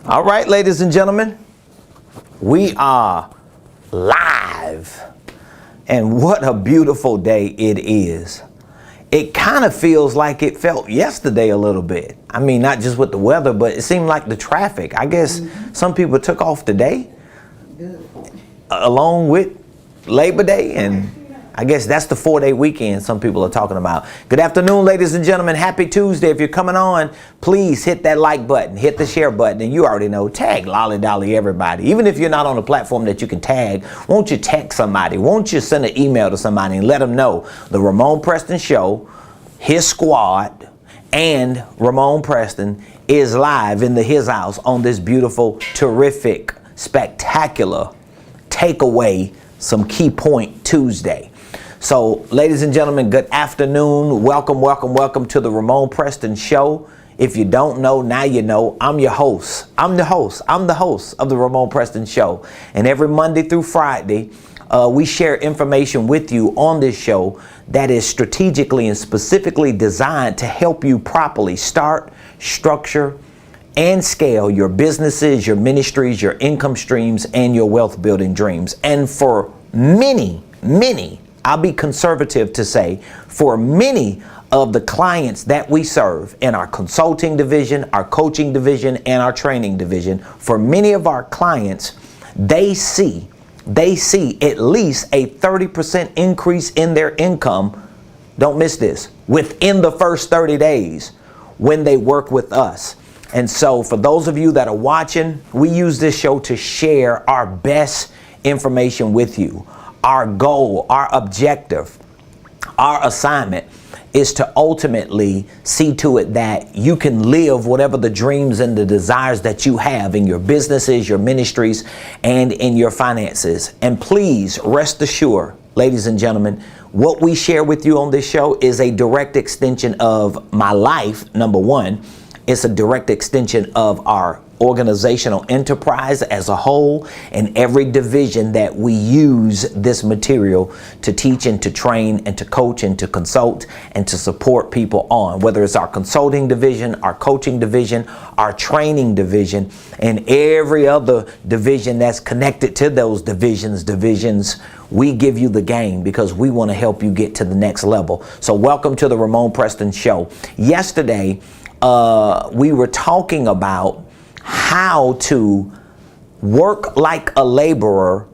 All right, ladies and gentlemen, we are live. And what a beautiful day it is. It kind of feels like it felt yesterday a little bit. I mean, not just with the weather, but it seemed like the traffic. I guess some people took off today along with Labor Day, and I guess that's the 4-day weekend some people are talking about. Good afternoon, ladies and gentlemen. Happy Tuesday. If you're coming on, please hit that like button, hit the share button, and you already know, tag Lolly Dolly everybody. Even if you're not on a platform that you can tag, won't you text somebody? Won't you send an email to somebody and let them know the Ramon Preston Show, his squad, and Ramon Preston is live in his house on this beautiful, terrific, spectacular takeaway, some key point Tuesday. So, ladies and gentlemen, good afternoon. Welcome, welcome, welcome to the Ramon Preston Show. If you don't know, now you know. I'm your host. I'm the host of the Ramon Preston Show. And every Monday through Friday, we share information with you on this show that is strategically and specifically designed to help you properly start, structure, and scale your businesses, your ministries, your income streams, and your wealth building dreams. And for many, I'll be conservative to say, for many of the clients that we serve in our consulting division, our coaching division, and our training division, for many of our clients, they see at least a 30% increase in their income, don't miss this, within the first 30 days when they work with us. And so for those of you that are watching, we use this show to share our best information with you. Our goal, our objective, our assignment is to ultimately see to it that you can live whatever the dreams and the desires that you have in your businesses, your ministries, and in your finances. And please rest assured, ladies and gentlemen, what we share with you on this show is a direct extension of my life, number one. It's a direct extension of our organizational enterprise as a whole, and every division that we use this material to teach and to train and to coach and to consult and to support people on, whether it's our consulting division, our coaching division, our training division, and every other division that's connected to those divisions. We give you the game because we want to help you get to the next level. So welcome to the Ramon Preston Show. Yesterday, we were talking about how to work like a laborer,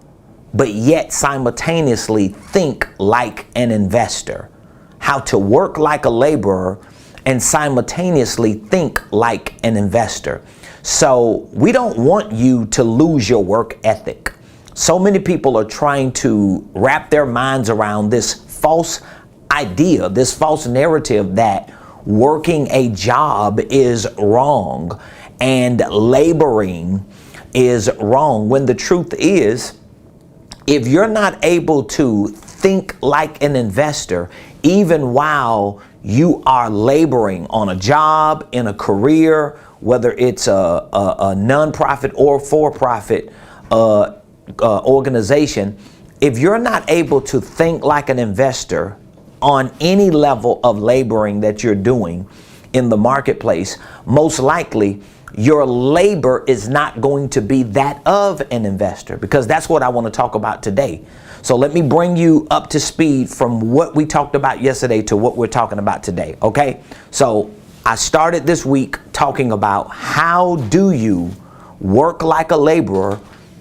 but yet simultaneously think like an investor. How to work like a laborer and simultaneously think like an investor. So we don't want you to lose your work ethic. So many people are trying to wrap their minds around this false idea, this false narrative that working a job is wrong and laboring is wrong, when the truth is, if you're not able to think like an investor, even while you are laboring on a job, in a career, whether it's a nonprofit or for-profit organization, if you're not able to think like an investor on any level of laboring that you're doing in the marketplace, most likely your labor is not going to be that of an investor, because that's what I want to talk about today. So let me bring you up to speed from what we talked about yesterday to what we're talking about today. Okay. So I started this week talking about how do you work like a laborer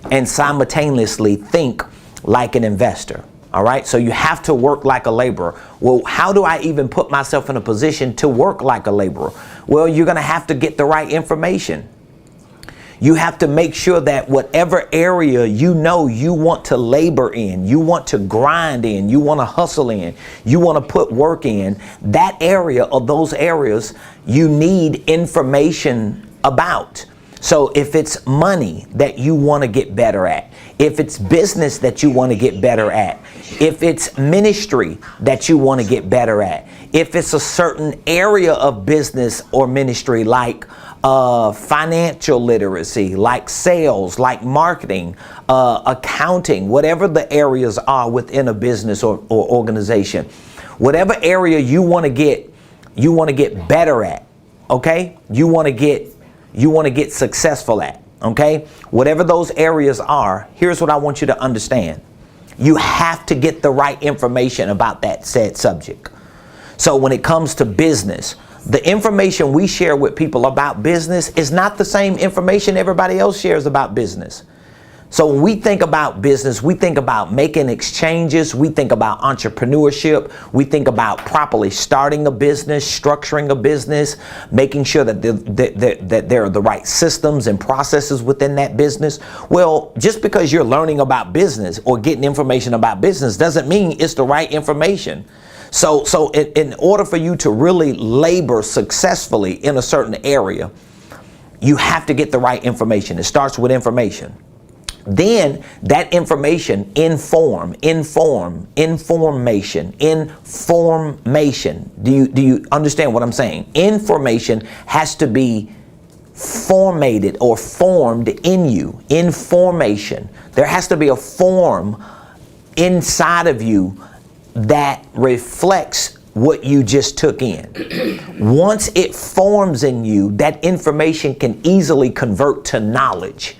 and simultaneously think like an investor. All right. So you have to work like a laborer. Well, how do I even put myself in a position to work like a laborer? Well, you're going to have to get the right information. You have to make sure that whatever area you know you want to labor in, you want to grind in, you want to hustle in, you want to put work in, that area or those areas you need information about. So if it's money that you want to get better at, if it's business that you want to get better at, if it's ministry that you want to get better at, if it's a certain area of business or ministry like financial literacy, like sales, like marketing, accounting, whatever the areas are within a business or organization, whatever area you want to get better at, okay? You want to get you want to get successful at, okay? Whatever those areas are, here's what I want you to understand. You have to get the right information about that said subject. So when it comes to business, the information we share with people about business is not the same information everybody else shares about business. So when we think about business, we think about making exchanges, we think about entrepreneurship, we think about properly starting a business, structuring a business, making sure that there are the right systems and processes within that business. Well, just because you're learning about business or getting information about business doesn't mean it's the right information. So in order for you to really labor successfully in a certain area, you have to get the right information. It starts with information. Then that information, information. Do you understand what I'm saying? Information has to be formatted or formed in you. Information. There has to be a form inside of you that reflects what you just took in. Once it forms in you, that information can easily convert to knowledge.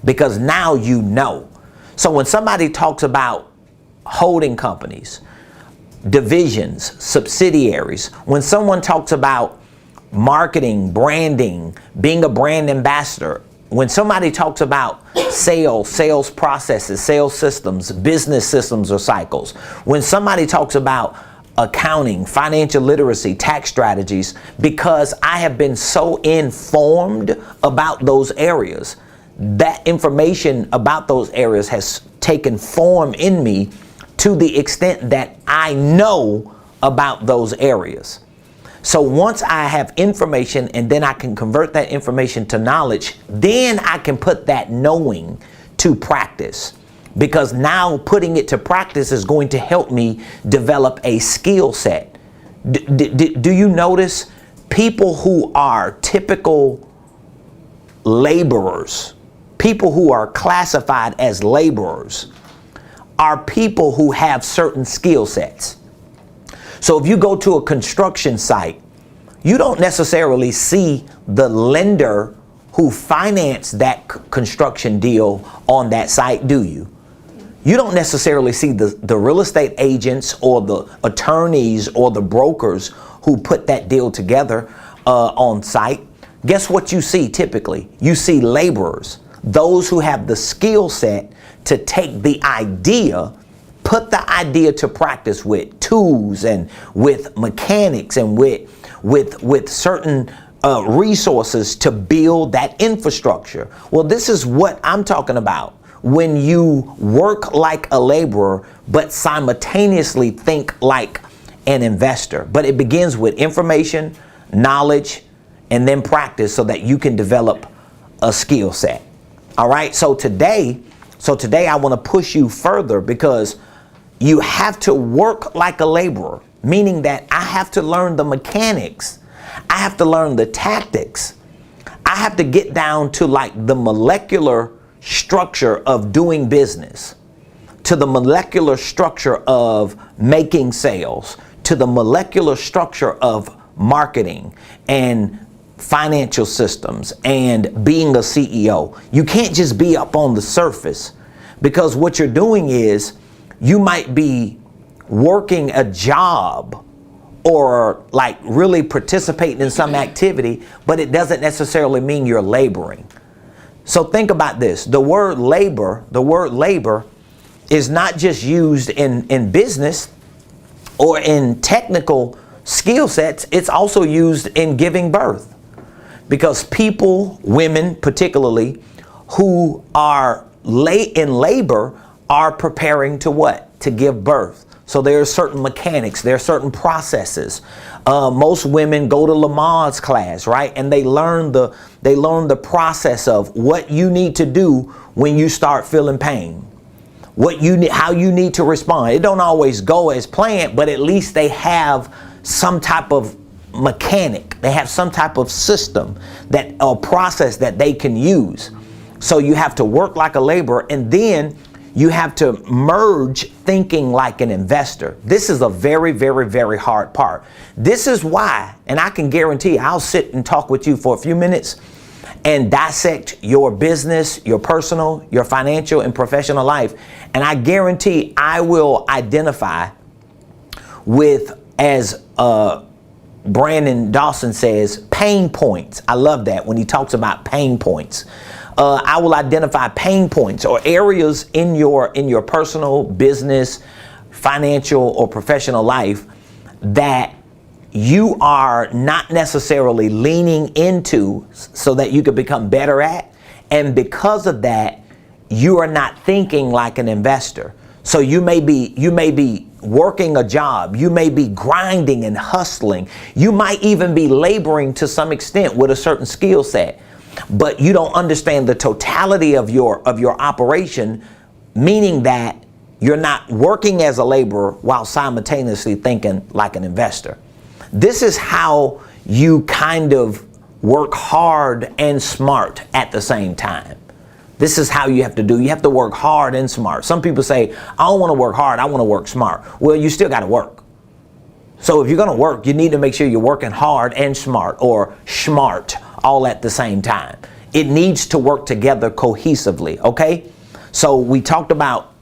Because now you know. So when somebody talks about holding companies, divisions, subsidiaries, when someone talks about marketing, branding, being a brand ambassador, when somebody talks about sales processes, sales systems, business systems or cycles, when somebody talks about accounting, financial literacy, tax strategies, because I have been so informed about those areas, that information about those areas has taken form in me to the extent that I know about those areas. So once I have information and then I can convert that information to knowledge, then I can put that knowing to practice. Because now putting it to practice is going to help me develop a skill set. Do you notice people who are typical laborers, people who are classified as laborers, are people who have certain skill sets. So if you go to a construction site, you don't necessarily see the lender who financed that construction deal on that site, do you? You don't necessarily see the real estate agents or the attorneys or the brokers who put that deal together on site. Guess what you see typically? You see laborers. Those who have the skill set to take the idea, put the idea to practice with tools and with mechanics and with certain resources to build that infrastructure. Well, this is what I'm talking about. When you work like a laborer, but simultaneously think like an investor. But it begins with information, knowledge, and then practice so that you can develop a skill set. All right, so today I want to push you further because you have to work like a laborer, meaning that I have to learn the mechanics. I have to learn the tactics. I have to get down to like the molecular structure of doing business, to the molecular structure of making sales, to the molecular structure of marketing and financial systems and being a CEO. You can't just be up on the surface, because what you're doing is you might be working a job or like really participating in some activity, but it doesn't necessarily mean you're laboring. So think about this. The word labor is not just used in business or in technical skill sets. It's also used in giving birth. Because people, women particularly, who are in labor are preparing to what? To give birth. So there are certain mechanics, there are certain processes. Most women go to Lamaze class, right? And they learn the process of what you need to do when you start feeling pain. How you need to respond. It don't always go as planned, but at least they have some type of mechanic. They have some type of system or process that they can use. So you have to work like a laborer, and then you have to merge thinking like an investor. This is a very, very, very hard part. This is why, and I can guarantee I'll sit and talk with you for a few minutes and dissect your business, your personal, your financial, and professional life. And I guarantee I will identify with, as Brandon Dawson says, pain points. I love that when he talks about pain points. I will identify pain points or areas in your personal, business, financial, or professional life that you are not necessarily leaning into so that you could become better at. And because of that, you are not thinking like an investor. So you may be working a job. You may be grinding and hustling. You might even be laboring to some extent with a certain skill set, but you don't understand the totality of your operation, meaning that you're not working as a laborer while simultaneously thinking like an investor. This is how you kind of work hard and smart at the same time. This is how you have to do. You have to work hard and smart. Some people say, I don't want to work hard, I want to work smart. Well, you still got to work. So if you're going to work, you need to make sure you're working hard and smart, or smart, all at the same time. It needs to work together cohesively, okay? So we talked about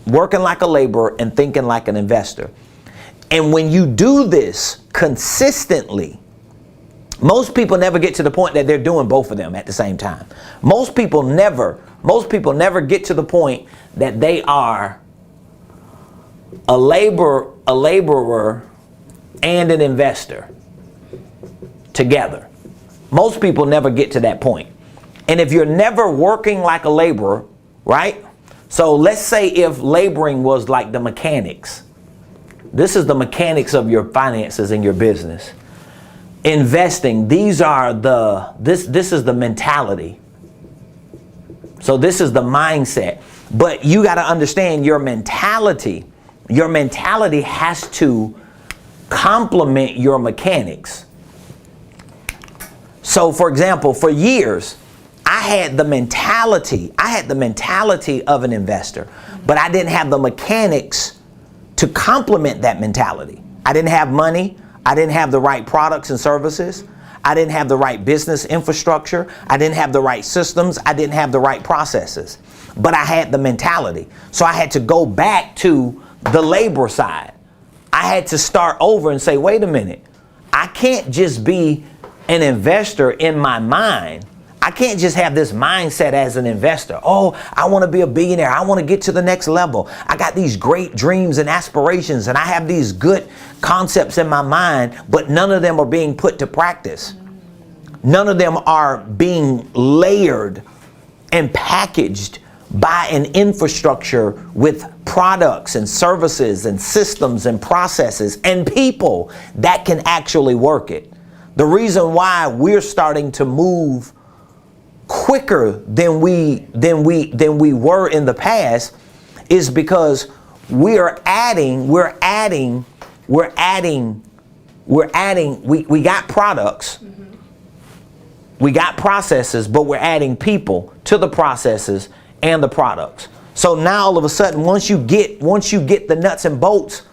working like a laborer and thinking like an investor. And when you do this consistently, most people never get to the point that they're doing both of them at the same time. Most people never get to the point that they are a laborer and an investor together. Most people never get to that point. And if you're never working like a laborer, right? So let's say if laboring was like the mechanics. This is the mechanics of your finances and your business. Investing, this is the mentality. So this is the mindset. But you got to understand your mentality. Your mentality has to complement your mechanics. So for example, for years, I had the mentality of an investor, but I didn't have the mechanics to complement that mentality. I didn't have money. I didn't have the right products and services. I didn't have the right business infrastructure. I didn't have the right systems. I didn't have the right processes, but I had the mentality. So I had to go back to the labor side. I had to start over and say, wait a minute, I can't just be an investor in my mind. I can't just have this mindset as an investor. Oh, I want to be a billionaire. I want to get to the next level. I got these great dreams and aspirations, and I have these good concepts in my mind, but none of them are being put to practice. None of them are being layered and packaged by an infrastructure with products and services and systems and processes and people that can actually work it. The reason why we're starting to move quicker than we were in the past is because we got products, we got processes, but we're adding people to the processes and the products. So now all of a sudden, once you get the nuts and bolts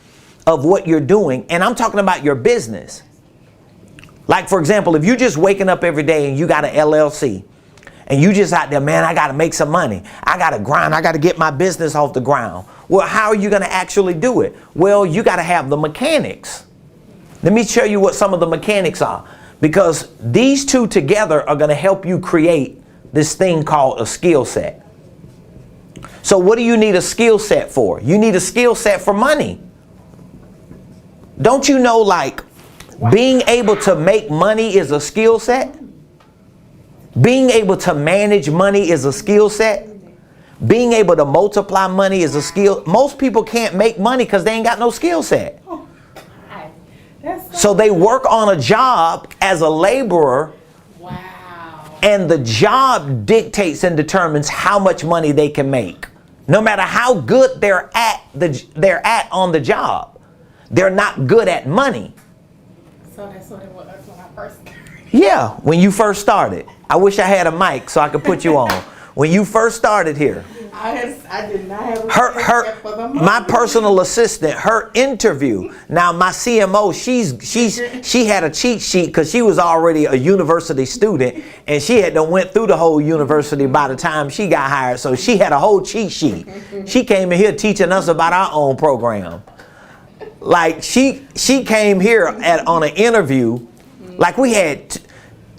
of what you're doing, and I'm talking about your business. Like for example, if you're just waking up every day and you got an LLC, and you just out there, man, I got to make some money. I got to grind. I got to get my business off the ground. Well, how are you going to actually do it? Well, you got to have the mechanics. Let me show you what some of the mechanics are, because these two together are going to help you create this thing called a skill set. So what do you need a skill set for? You need a skill set for money. Don't you know, like, being able to make money is a skill set? Being able to manage money is a skill set. Being able to multiply money is a skill. Most people can't make money because they ain't got no skill set. So they work on a job as a laborer. Wow. And the job dictates and determines how much money they can make. No matter how good they're at on the job, they're not good at money. So that's what it was when I first started. Yeah, when you first started. I wish I had a mic so I could put you on. When you first started here. I did not have a Her for the my personal assistant, her interview. Now my CMO, she had a cheat sheet because she was already a university student and she had done went through the whole university by the time she got hired. So she had a whole cheat sheet. She came in here teaching us about our own program. Like she came here on an interview. Like we had,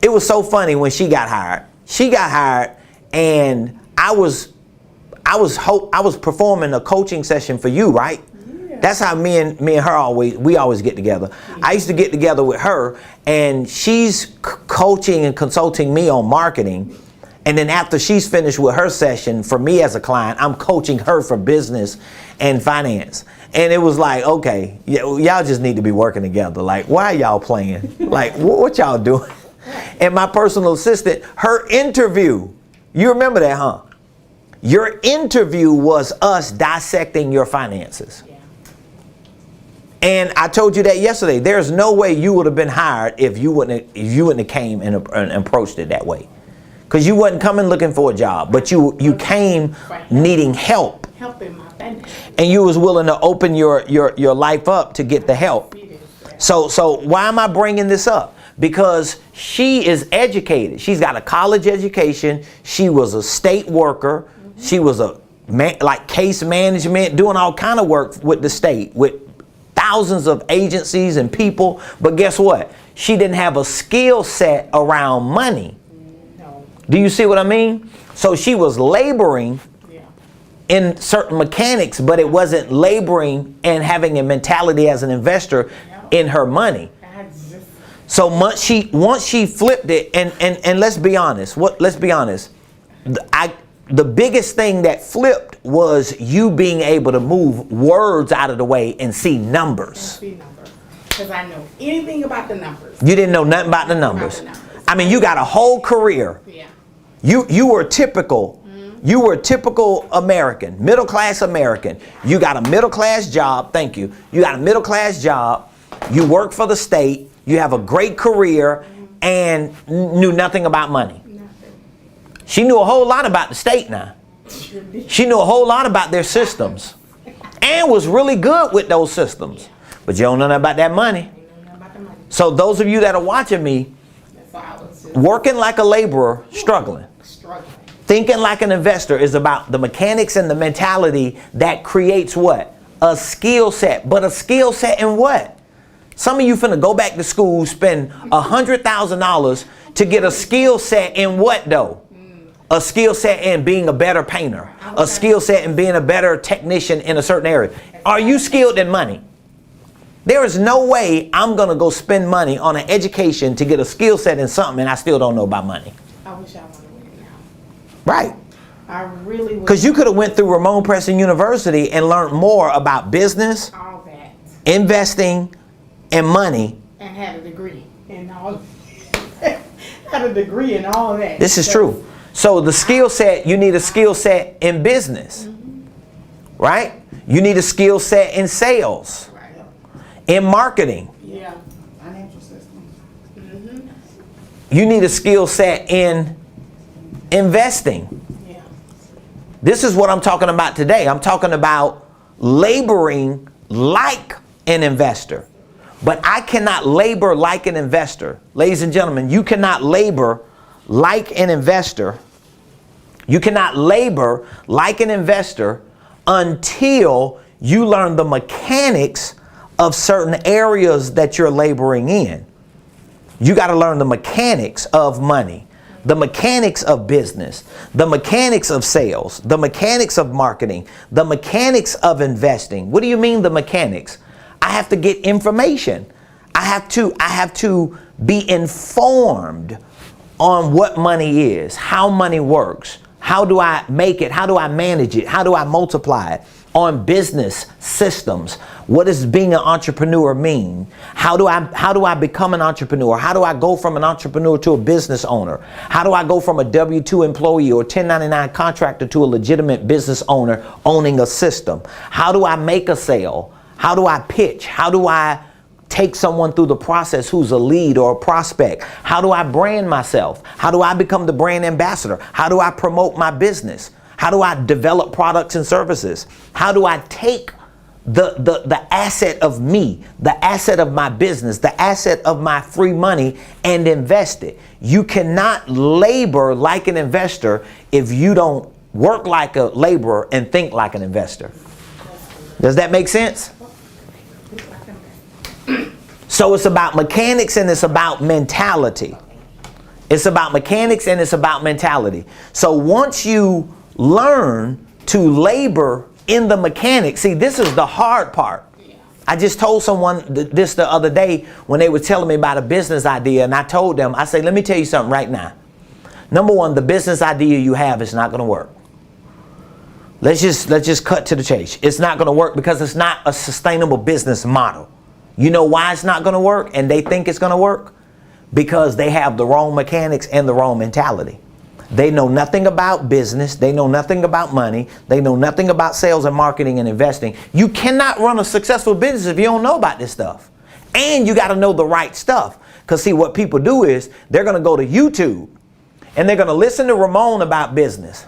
it was so funny when she got hired. She got hired and I was performing a coaching session for you, right? Yeah. That's how me and her always get together. Yeah. I used to get together with her and she's coaching and consulting me on marketing. And then after she's finished with her session for me as a client, I'm coaching her for business and finance. And it was like, okay, y'all just need to be working together. Like, why are y'all playing? Like, what y'all doing? And my personal assistant, her interview, you remember that, huh? Your interview was us dissecting your finances. Yeah. And I told you that yesterday. There's no way you would have been hired if you wouldn't have came and approached it that way. Because you wasn't coming looking for a job, but you came needing help. Help in my family. And you was willing to open your life up to get the help. So why am I bringing this up? Because she is educated. She's got a college education. She was a state worker. Mm-hmm. She was like case management, doing all kind of work with the state, with thousands of agencies and people. But guess what? She didn't have a skill set around money. No. Do you see what I mean? So she was laboring in certain mechanics, but it wasn't laboring and having a mentality as an investor in her money. So once she flipped it, and let's be honest. Let's be honest. The biggest thing that flipped was you being able to move words out of the way and see numbers. Because I know anything about the numbers. You didn't know nothing about the numbers. I mean, you got a whole career. Yeah. You were typical. You were a typical American, middle class American. You got a middle class job. Thank you. You got a middle class job. You work for the state. You have a great career and knew nothing about money. She knew a whole lot about the state now. She knew a whole lot about their systems and was really good with those systems. But you don't know nothing about that money. So those of you that are watching me, working like a laborer, struggling. Thinking like an investor is about the mechanics and the mentality that creates what? A skill set. But a skill set in what? Some of you finna go back to school, spend $100,000 to get a skill set in what though? A skill set in being a better painter. A skill set in being a better technician in a certain area. Are you skilled in money? There is no way I'm gonna go spend money on an education to get a skill set in something and I still don't know about money. I wish I would have went now. Right. I really would. Because you could have went through Ramon Preston University and learned more about business, all that, investing, and money. And had a degree in all. Had a degree in all that. This is true. So the skill set, you need a skill set in business, right? You need a skill set in sales, in marketing. Yeah. Financial systems. You need a skill set in investing. Yeah. This is what I'm talking about today. I'm talking about laboring like an investor. But I cannot labor like an investor. Ladies and gentlemen, you cannot labor like an investor. You cannot labor like an investor until you learn the mechanics of certain areas that you're laboring in. You got to learn the mechanics of money, the mechanics of business, the mechanics of sales, the mechanics of marketing, the mechanics of investing. What do you mean the mechanics? I have to get information. I have to be informed on what money is, how money works, how do I make it, how do I manage it, how do I multiply it, on business systems. What does being an entrepreneur mean? How do I become an entrepreneur? How do I go from an entrepreneur to a business owner? How do I go from a W-2 employee or 1099 contractor to a legitimate business owner owning a system? How do I make a sale? How do I pitch? How do I take someone through the process who's a lead or a prospect? How do I brand myself? How do I become the brand ambassador? How do I promote my business? How do I develop products and services? How do I take the asset of me, the asset of my business, the asset of my free money and invest it? You cannot labor like an investor if you don't work like a laborer and think like an investor. Does that make sense? So it's about mechanics and it's about mentality. It's about mechanics and it's about mentality. So once you learn to labor in the mechanics, see, this is the hard part. I just told someone this the other day when they were telling me about a business idea, and I told them, I say, let me tell you something right now. Number one, the business idea you have is not going to work. Let's just cut to the chase. It's not going to work because it's not a sustainable business model. You know why it's not going to work and they think it's going to work? Because they have the wrong mechanics and the wrong mentality. They know nothing about business. They know nothing about money. They know nothing about sales and marketing and investing. You cannot run a successful business if you don't know about this stuff. And you got to know the right stuff. Because see, what people do is they're going to go to YouTube and they're going to listen to Ramon about business.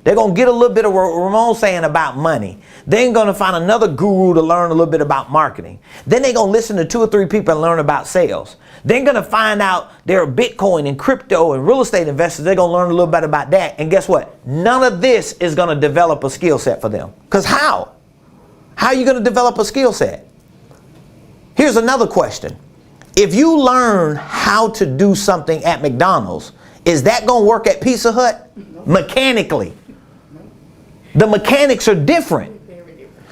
They're going to get a little bit of what Ramon saying about money. They're going to find another guru to learn a little bit about marketing. Then they're going to listen to 2 or 3 people and learn about sales. They're going to find out there are Bitcoin and crypto and real estate investors. They're going to learn a little bit about that. And guess what? None of this is going to develop a skill set for them. Because how? How are you going to develop a skill set? Here's another question. If you learn how to do something at McDonald's, is that going to work at Pizza Hut? Mechanically. The mechanics are different.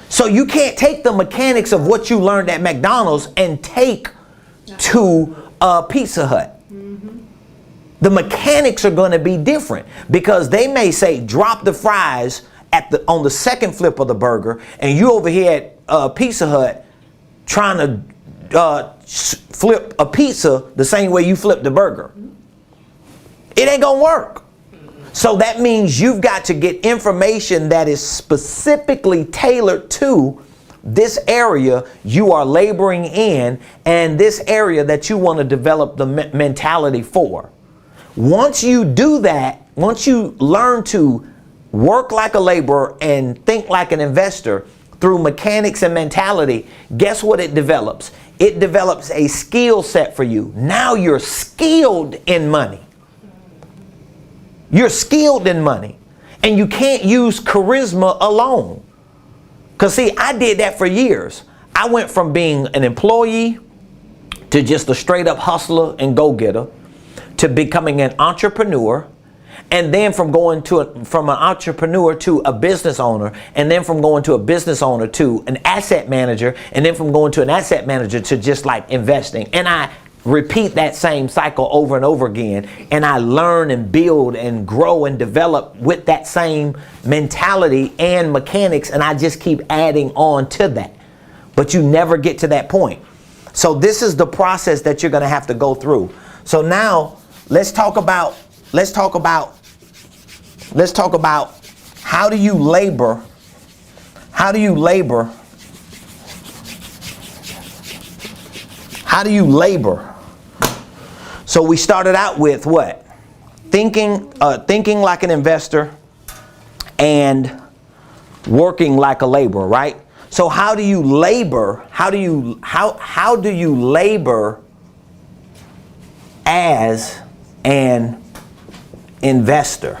So you can't take the mechanics of what you learned at McDonald's and take to Pizza Hut. The mechanics are going to be different because they may say drop the fries on the second flip of the burger, and you over here at Pizza Hut trying to flip a pizza the same way you flip the burger. It ain't going to work. So that means you've got to get information that is specifically tailored to this area you are laboring in and this area that you want to develop the mentality for. Once you do that, once you learn to work like a laborer and think like an investor through mechanics and mentality, guess what it develops? It develops a skill set for you. Now you're skilled in money. You're skilled in money, and you can't use charisma alone. Because see, I did that for years. I went from being an employee to just a straight up hustler and go-getter to becoming an entrepreneur, and then from an entrepreneur to a business owner, and then from going to a business owner to an asset manager, and then from going to an asset manager to just like investing. And I repeat that same cycle over and over again, and I learn and build and grow and develop with that same mentality and mechanics, and I just keep adding on to that. But you never get to that point. So this is the process that you're going to have to go through. So now let's talk about how do you labor? How do you labor? How do you labor? So we started out with what? Thinking like an investor and working like a laborer, right? So how do you labor? How do you labor as an investor?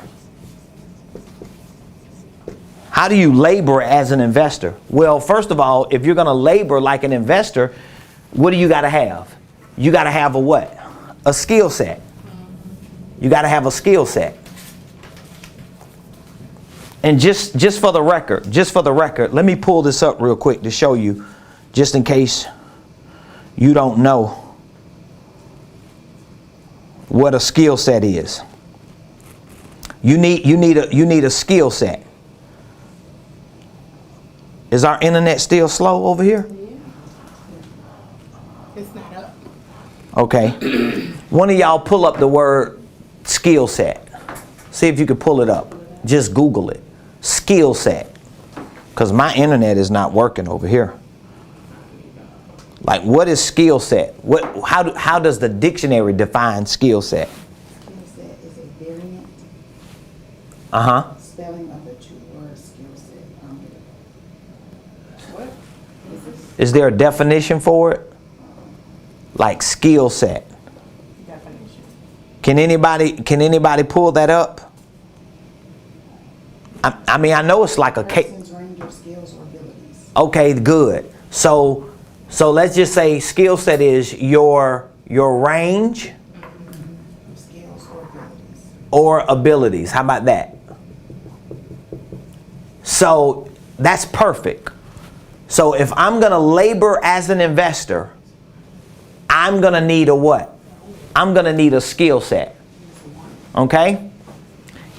How do you labor as an investor? Well, first of all, if you're going to labor like an investor, what do you got to have? You got to have a what? A skill set. You got to have a skill set. And just for the record, let me pull this up real quick to show you, just in case you don't know what a skill set is. You need a skill set. Is our internet still slow over here? It's not up. Okay. One of y'all pull up the word skill set. See if you can pull it up. Just Google it. Skill set. Because my internet is not working over here. Like, what is skill set? How does the dictionary define skill set? Skill set is a variant. Uh-huh. spelling of the two words skill set? What is this Is there a definition for it? Like skill set. definition? Can anybody pull that up? I mean, I know it's like a case. Person's range of skills or abilities. Okay, good. So let's just say skill set is your range Skills or abilities. or abilities. How about that? So that's perfect. So if I'm going to labor as an investor, I'm going to need a what? I'm going to need a skill set. Okay?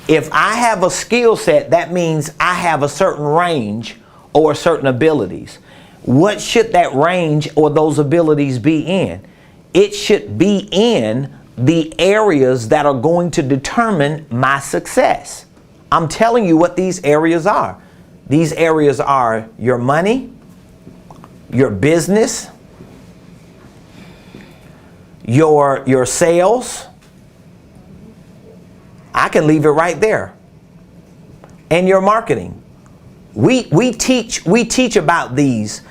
If I have a skill set, that means I have a certain range or certain abilities. What should that range or those abilities be in? It should be in the areas that are going to determine my success. I'm telling you what these areas are. These areas are your money, your business, your sales. I can leave it right there. And your marketing. We teach about these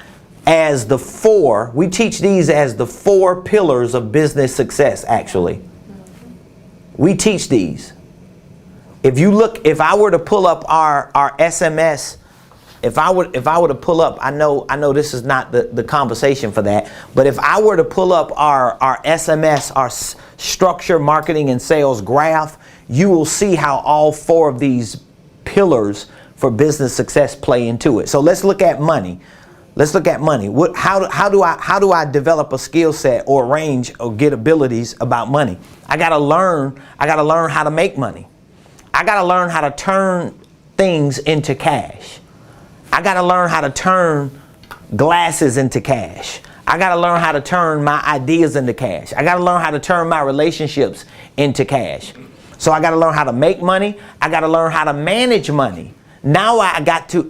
as the four. We teach these as the four pillars of business success, actually. We teach these. If I were to pull up our SMS, if I were to pull up, I know this is not the conversation for that, but if I were to pull up our SMS, our structure, marketing, and sales graph, you will see how all four of these pillars for business success play into it. So let's look at money. Let's look at money. How do I develop a skill set or range or get abilities about money? I gotta learn how to make money. I gotta learn how to turn things into cash. I gotta learn how to turn glasses into cash. I gotta learn how to turn my ideas into cash. I gotta learn how to turn my relationships into cash. So I gotta learn how to make money. I gotta learn how to manage money. Now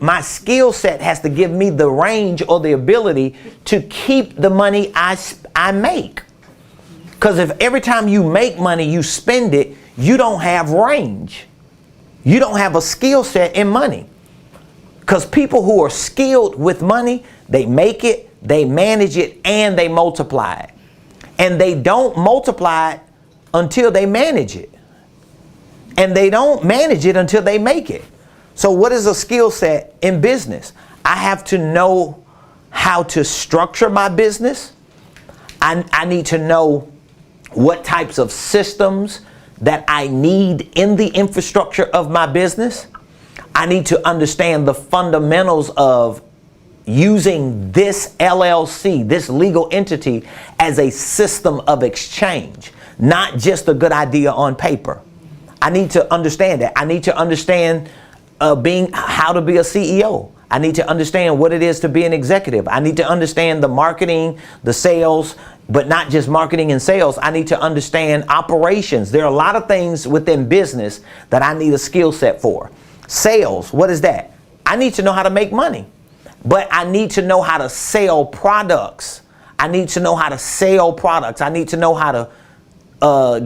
my skill set has to give me the range or the ability to keep the money I make. Because if every time you make money, you spend it, you don't have range. You don't have a skill set in money. Because people who are skilled with money, they make it, they manage it, and they multiply it. And they don't multiply it until they manage it. And they don't manage it until they make it. So what is a skill set in business? I have to know how to structure my business. I need to know what types of systems that I need in the infrastructure of my business. I need to understand the fundamentals of using this LLC, this legal entity, as a system of exchange, not just a good idea on paper. I need to understand that. I need to understand how to be a CEO. I need to understand what it is to be an executive. I need to understand the marketing, the sales, but not just marketing and sales. I need to understand operations. There are a lot of things within business that I need a skill set for. Sales, what is that? I need to know how to make money, but I need to know how to sell products. I need to know how to sell products. I need to know how to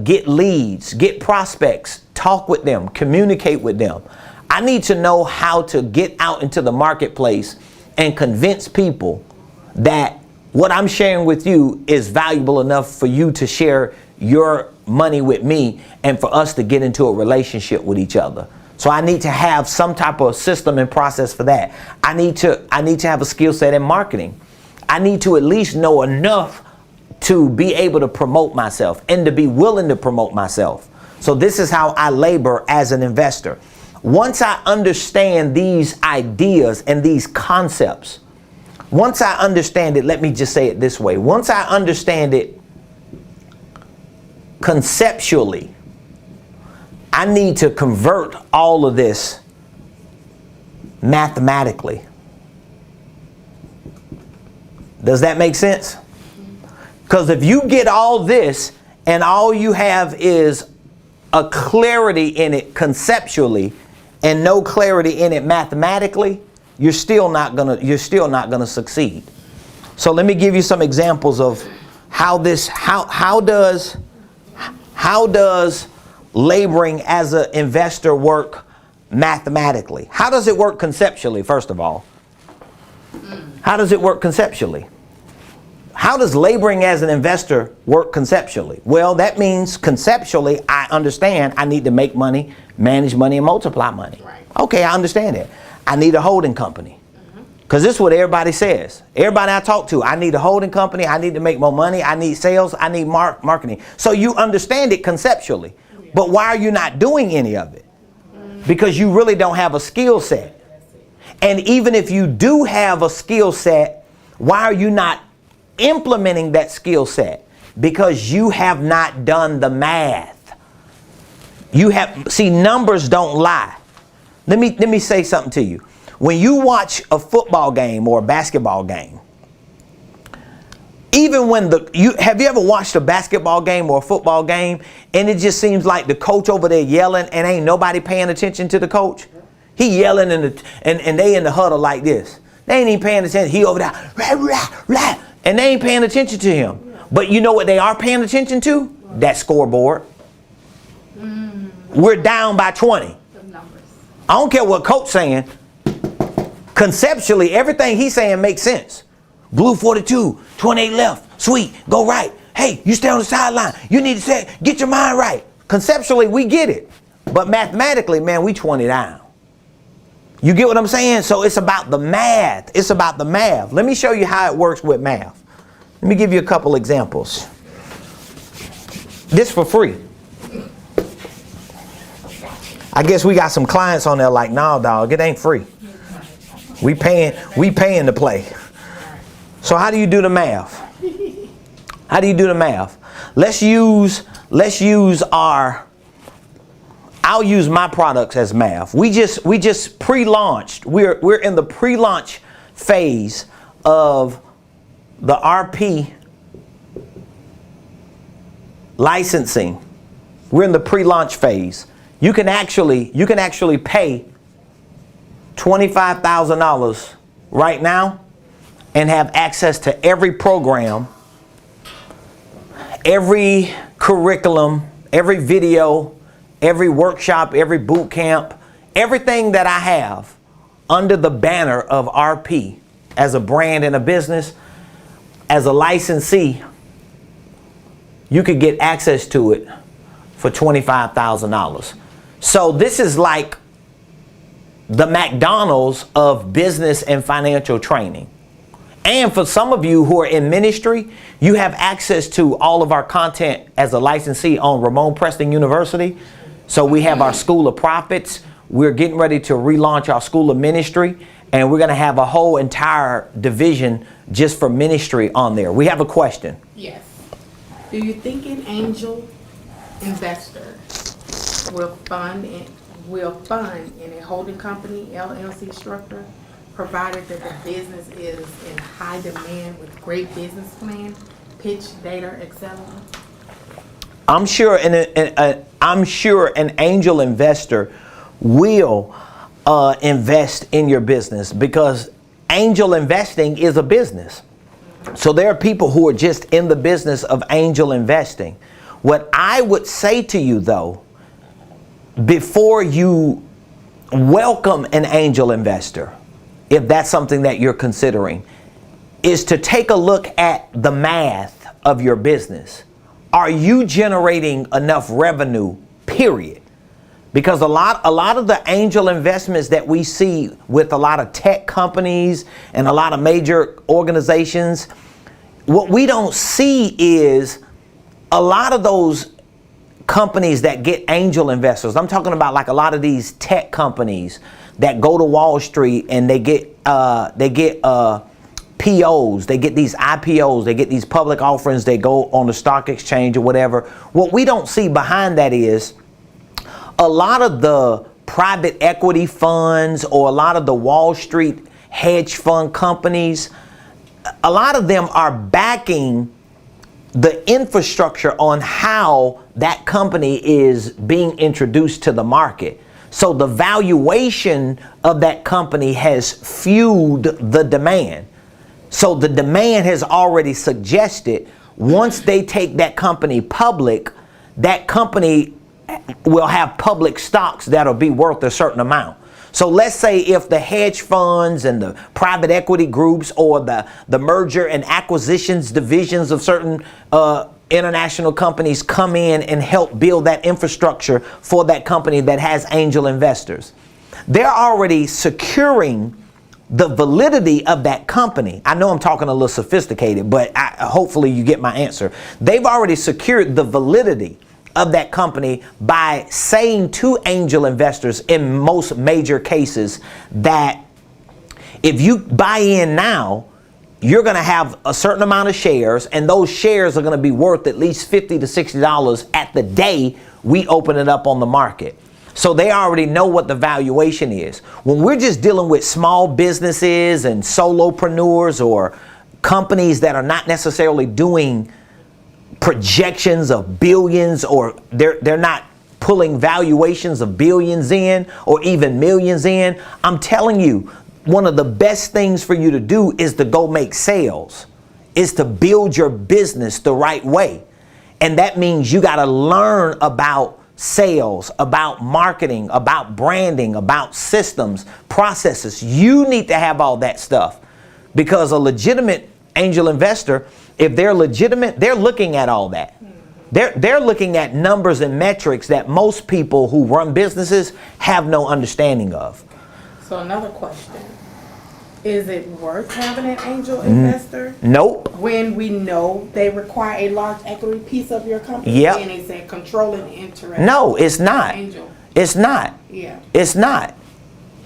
get leads, get prospects, talk with them, communicate with them. I need to know how to get out into the marketplace and convince people that what I'm sharing with you is valuable enough for you to share your money with me and for us to get into a relationship with each other. So I need to have some type of system and process for that. I need to have a skill set in marketing. I need to at least know enough to be able to promote myself and to be willing to promote myself. So this is how I labor as an investor. Once I understand these ideas and these concepts, once I understand it, let me just say it this way. Once I understand it conceptually, I need to convert all of this mathematically. Does that make sense? Because if you get all this and all you have is a clarity in it conceptually and no clarity in it mathematically, you're still not gonna succeed. So let me give you some examples of how does laboring as an investor work mathematically? How does it work conceptually, first of all? How does it work conceptually? How does laboring as an investor work conceptually? Well, that means conceptually, I understand I need to make money, manage money, and multiply money. Right. Okay, I understand it. I need a holding company. Because this is what everybody says. Everybody I talk to, I need a holding company, I need to make more money, I need sales, I need marketing. So you understand it conceptually. But why are you not doing any of it? Because you really don't have a skill set. And even if you do have a skill set, why are you not implementing that skill set? Because you have not done the math. See, numbers don't lie. Let me say something to you. When you watch a football game or a basketball game, even when have you ever watched a basketball game or a football game and it just seems like the coach over there yelling and ain't nobody paying attention to the coach? He yelling and they in the huddle like this. They ain't even paying attention. He over there, rah, rah, rah, and they ain't paying attention to him. But you know what they are paying attention to? That scoreboard. We're down by 20. I don't care what coach saying. Conceptually, everything he's saying makes sense. Blue 42, 28 left, sweet, go right. Hey, you stay on the sideline. You need to get your mind right. Conceptually, we get it. But mathematically, man, we 20 down. You get what I'm saying? So it's about the math. It's about the math. Let me show you how it works with math. Let me give you a couple examples. This for free. I guess we got some clients on there like, nah, dog, it ain't free. We paying to play. So how do you do the math? How do you do the math? I'll use my products as math. We just pre-launched. We're in the pre-launch phase of the RP licensing. We're in the pre-launch phase. You can actually pay $25,000 right now and have access to every program, every curriculum, every video, every workshop, every boot camp, everything that I have under the banner of RP as a brand and a business, as a licensee. You could get access to it for $25,000. So this is like the McDonald's of business and financial training. And for some of you who are in ministry, you have access to all of our content as a licensee on Ramon Preston University. So we have our School of Prophets. We're getting ready to relaunch our School of Ministry, and we're going to have a whole entire division just for ministry on there. We have a question. Yes. Do you think an angel investor will fund in a holding company, LLC structure, provided that the business is in high demand with great business plan, pitch, data, etc.? I'm sure an angel investor will invest in your business, because angel investing is a business. So there are people who are just in the business of angel investing. What I would say to you, though, before you welcome an angel investor, if that's something that you're considering, is to take a look at the math of your business. Are you generating enough revenue, period? Because a lot of the angel investments that we see with a lot of tech companies and a lot of major organizations, what we don't see is a lot of those companies that get angel investors. I'm talking about like a lot of these tech companies that go to Wall Street and they get POs, they get these IPOs, they get these public offerings, they go on the stock exchange or whatever. What we don't see behind that is a lot of the private equity funds or a lot of the Wall Street hedge fund companies, a lot of them are backing the infrastructure on how that company is being introduced to the market. So the valuation of that company has fueled the demand. So the demand has already suggested once they take that company public, that company will have public stocks that'll be worth a certain amount. So let's say if the hedge funds and the private equity groups or the merger and acquisitions divisions of certain international companies come in and help build that infrastructure for that company that has angel investors, they're already securing the validity of that company. I know I'm talking a little sophisticated, but hopefully you get my answer. They've already secured the validity of that company by saying to angel investors in most major cases that if you buy in now, you're going to have a certain amount of shares, and those shares are going to be worth at least $50 to $60 at the day we open it up on the market. So they already know what the valuation is. When we're just dealing with small businesses and solopreneurs or companies that are not necessarily doing projections of billions, or they're not pulling valuations of billions in or even millions in, I'm telling you, one of the best things for you to do is to go make sales, is to build your business the right way. And that means you got to learn about sales, about marketing, about branding, about systems, processes. You need to have all that stuff, because a legitimate angel investor, if they're legitimate, they're looking at all that. They're looking at numbers and metrics that most people who run businesses have no understanding of. So another question. Is it worth having an angel investor? Nope. When we know they require a large equity piece of your company? Yep. And it's a controlling interest. No, it's not. Angel. It's not. Yeah. It's not.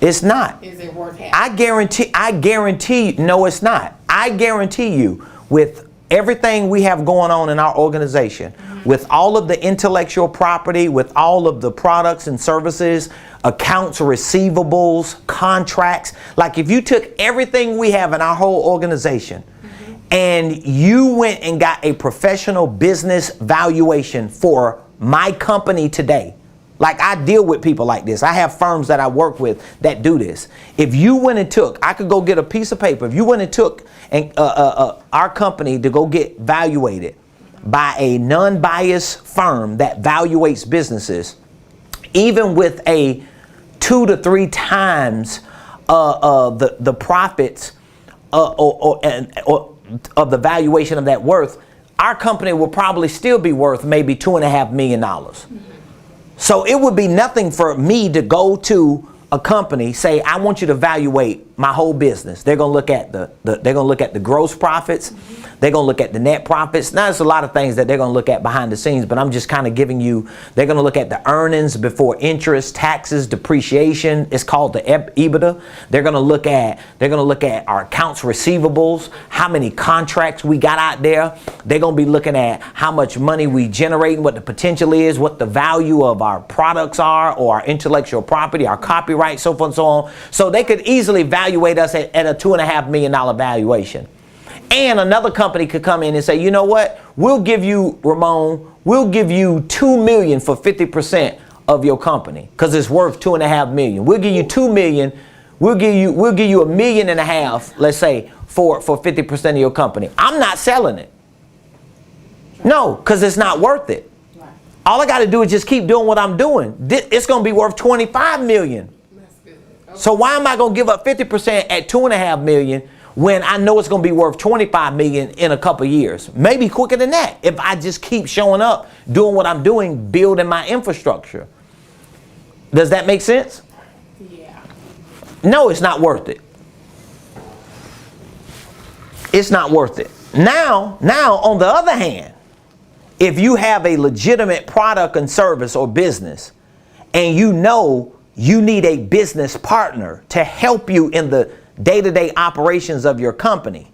It's not. Is it worth having? I guarantee, no, it's not. I guarantee you, with everything we have going on in our organization, with all of the intellectual property, with all of the products and services, accounts, receivables, contracts, like if you took everything we have in our whole organization and you went and got a professional business valuation for my company today, like I deal with people like this. I have firms that I work with that do this. If you went and took, I could go get a piece of paper. If you went and took our company to go get valuated by a non-biased firm that valuates businesses, even with a 2 to 3 times the profits or of the valuation of that worth, our company will probably still be worth maybe $2.5 million. So it would be nothing for me to go to a company, say, I want you to evaluate my whole business. They're gonna look at the gross profits. They're gonna look at the net profits. Now, there's a lot of things that they're gonna look at behind the scenes, but I'm just kind of giving you. They're gonna look at the earnings before interest, taxes, depreciation. It's called the EBITDA. They're gonna look at our accounts receivables, how many contracts we got out there. They're gonna be looking at how much money we generate, what the potential is, what the value of our products are, or our intellectual property, our copyright, so forth and so on. So they could easily evaluate us at a $2.5 million valuation. And another company could come in and say, you know what? We'll give you, Ramon, we'll give you $2 million for 50% of your company, because it's worth $2.5 million. We'll give you $2 million. We'll give you $1.5 million, let's say, for 50% of your company. I'm not selling it. No, because it's not worth it. All I got to do is just keep doing what I'm doing. It's going to be worth $25 million. So why am I going to give up 50% at $2.5 million when I know it's going to be worth $25 million in a couple of years? Maybe quicker than that, if I just keep showing up, doing what I'm doing, building my infrastructure. Does that make sense? Yeah. No, it's not worth it. It's not worth it. Now, on the other hand, if you have a legitimate product and service or business, and you know you need a business partner to help you in the day-to-day operations of your company,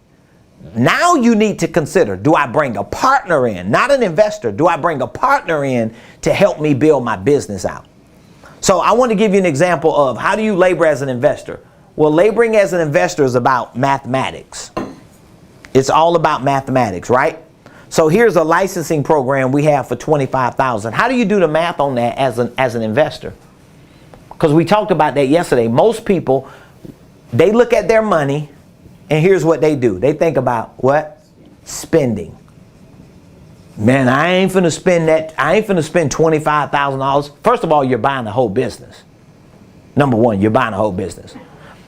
now you need to consider, do I bring a partner in, not an investor? Do I bring a partner in to help me build my business out? So I want to give you an example of how do you labor as an investor? Well, laboring as an investor is about mathematics. It's all about mathematics, right? So here's a licensing program we have for $25,000. How do you do the math on that as an investor? Because we talked about that yesterday. Most people, they look at their money, and here's what they do. They think about what? Spending. Man, I ain't finna spend that. I ain't finna spend $25,000. First of all, you're buying the whole business. Number one, you're buying the whole business.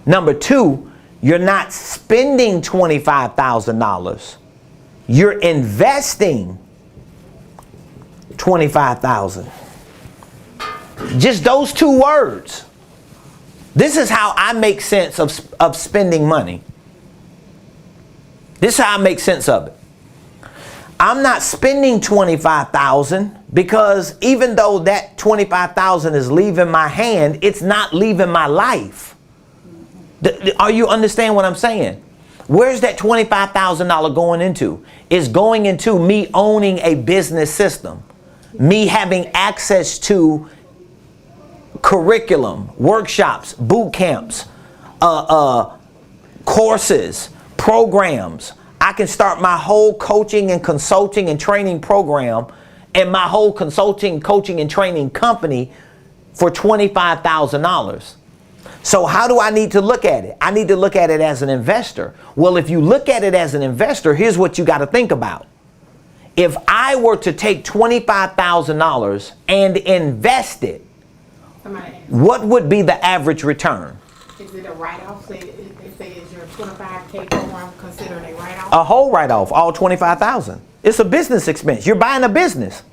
Number two, you're not spending $25,000. You're investing $25,000. Just those two words. This is how I make sense of spending money. This is how I make sense of it. I'm not spending $25,000 because even though that $25,000 is leaving my hand, it's not leaving my life. Are you understand what I'm saying? Where's that $25,000 going into? It's going into me owning a business system, me having access to curriculum, workshops, boot camps, courses, programs. I can start my whole coaching and consulting and training program and my whole consulting, coaching, and training company for $25,000. So how do I need to look at it? I need to look at it as an investor. Well, if you look at it as an investor, here's what you got to think about. If I were to take $25,000 and invest it, what would be the average return? Is it a write-off? Say is your 25K program considered a write-off? A whole write-off, all $25,000. It's a business expense. You're buying a business.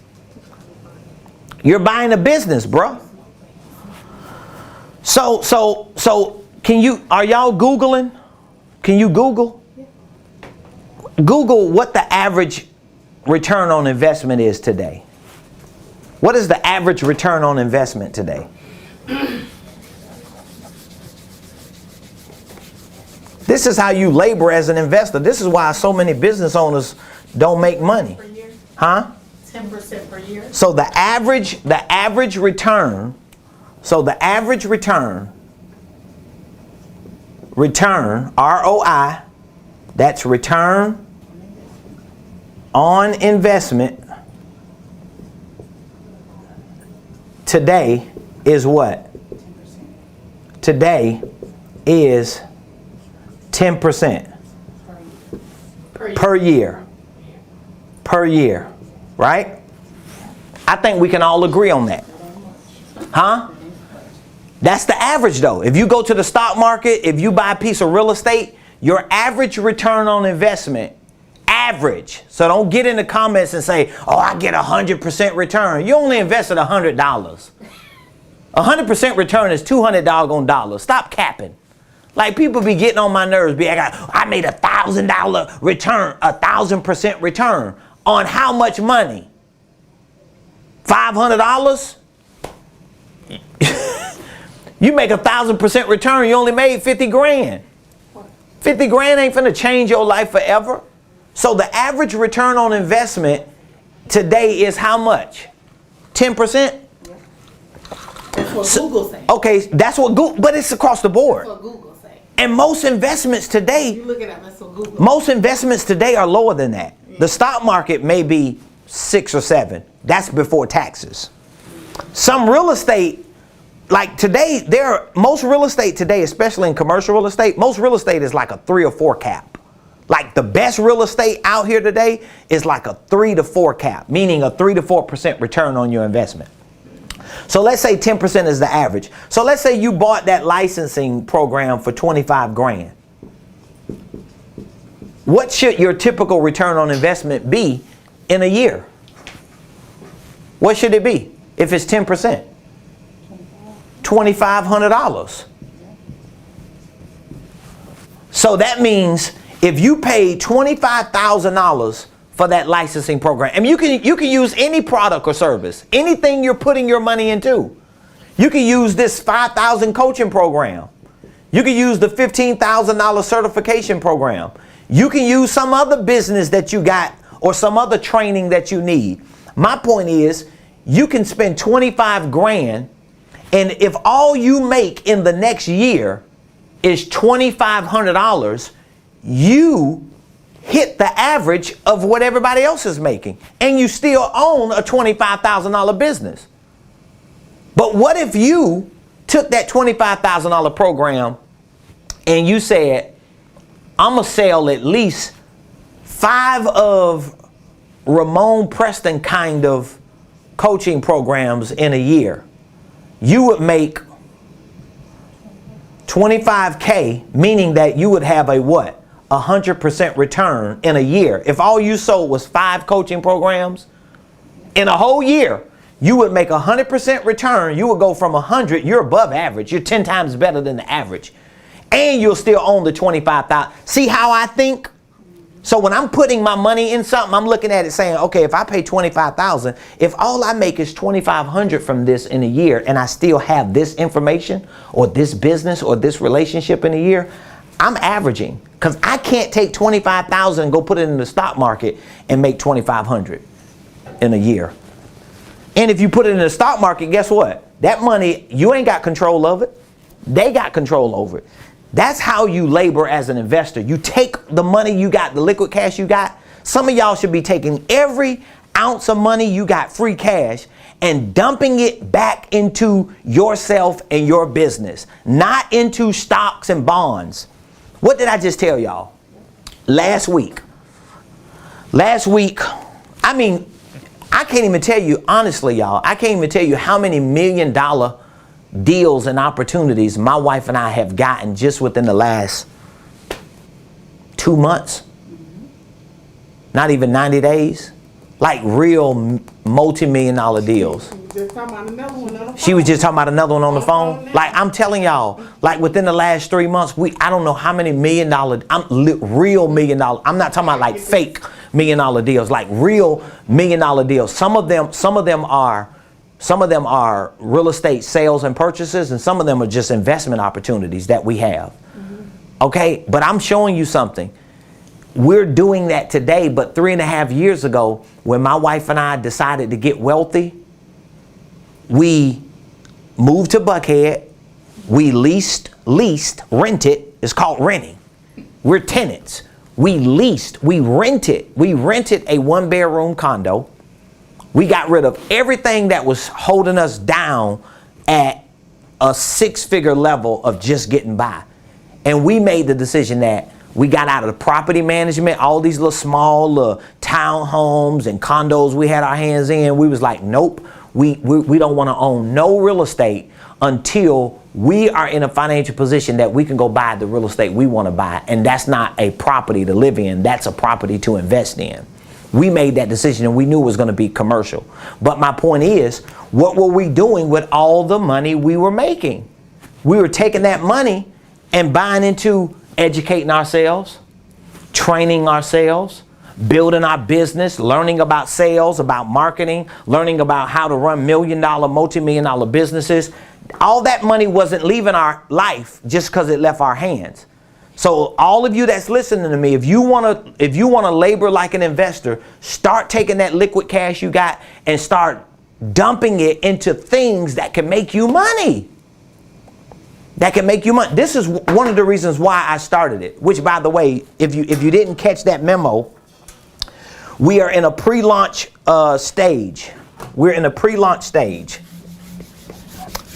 You're buying a business, bro. So can you, are y'all Googling? Can you Google? Google what the average return on investment is today. What is the average return on investment today? This is how you labor as an investor. This is why so many business owners don't make money. Per year? Huh? 10% per year. So the average return, ROI, that's return on investment today is what? Today is 10% per year. Per year, right? I think we can all agree on that. Huh? That's the average though. If you go to the stock market, if you buy a piece of real estate, your average return on investment, average. So don't get in the comments and say, oh, I get 100% return. You only invested $100. 100% return is $200. Stop capping. Like people be getting on my nerves. Be like, I made $1,000 return, 1,000% return on how much money? $500? You make 1,000% return, you only made 50 grand. 50 grand ain't finna change your life forever. So the average return on investment today is how much? 10%? That's what Google say. Okay, that's what Google, but it's across the board. That's what Google say. And most investments today, You look it up, that's what Google most investments today are lower than that. The stock market may be 6 or 7. That's before taxes. Some real estate, like today, most real estate today, especially in commercial real estate, most real estate is like a 3 or 4 cap. Like the best real estate out here today is like a 3 to 4 cap, meaning a 3 to 4% return on your investment. So let's say 10% is the average. So let's say you bought that licensing program for 25 grand. What should your typical return on investment be in a year? What should it be if it's 10%? $2,500. So that means if you pay $25,000 for that licensing program, and you can use any product or service, anything you're putting your money into. You can use this 5,000 coaching program. You can use the $15,000 certification program. You can use some other business that you got or some other training that you need. My point is, you can spend 25 grand, and if all you make in the next year is $2,500, you hit the average of what everybody else is making, and you still own a $25,000 business. But what if you took that $25,000 program and you said, I'm gonna sell at least 5 of Ramon Preston kind of coaching programs in a year, you would make $25K, meaning that you would have a what? 100% return in a year. If all you sold was 5 coaching programs in a whole year, you would make 100% return. You would go from 100, you're above average. You're 10 times better than the average. And you'll still own the 25,000. See how I think? So when I'm putting my money in something, I'm looking at it saying, okay, if I pay 25,000, if all I make is 2,500 from this in a year, and I still have this information or this business or this relationship in a year, I'm averaging, because I can't take 25,000 and go put it in the stock market and make 2,500 in a year. And if you put it in the stock market, guess what? That money, you ain't got control of it. They got control over it. That's how you labor as an investor. You take the money you got, the liquid cash you got. Some of y'all should be taking every ounce of money you got, free cash, and dumping it back into yourself and your business, not into stocks and bonds. What did I just tell y'all? Last week, I mean, I can't even tell you, honestly, y'all, I can't even tell you how many $1 million deals and opportunities my wife and I have gotten just within the last 2 months. Not even 90 days. Like real multi-million-dollar deals. She was just talking about another one on the phone. Like, I'm telling y'all, like within the last 3 months, I don't know how many $1 million, real $1 million. I'm not talking about like fake $1 million deals, like real $1 million deals. Some of them are real estate sales and purchases, and some of them are just investment opportunities that we have. Okay, but I'm showing you something. We're doing that today, but 3.5 years ago, when my wife and I decided to get wealthy, we moved to Buckhead. We rented. It's called renting. We're tenants. We rented a 1-bedroom condo. We got rid of everything that was holding us down at a 6-figure level of just getting by. And we made the decision that we got out of the property management, all these little small townhomes and condos we had our hands in. We was like, nope, we don't want to own no real estate until we are in a financial position that we can go buy the real estate we want to buy. And that's not a property to live in. That's a property to invest in. We made that decision and we knew it was going to be commercial. But my point is, what were we doing with all the money we were making? We were taking that money and buying into educating ourselves, training ourselves, building our business, learning about sales, about marketing, learning about how to run $1 million, multi-million-dollar businesses. All that money wasn't leaving our life just because it left our hands. So all of you that's listening to me, if you want to labor like an investor, start taking that liquid cash you got and start dumping it into things that can make you money. This is one of the reasons why I started it, which, by the way, if you didn't catch that memo, we are in a pre-launch stage. We're in a pre-launch stage.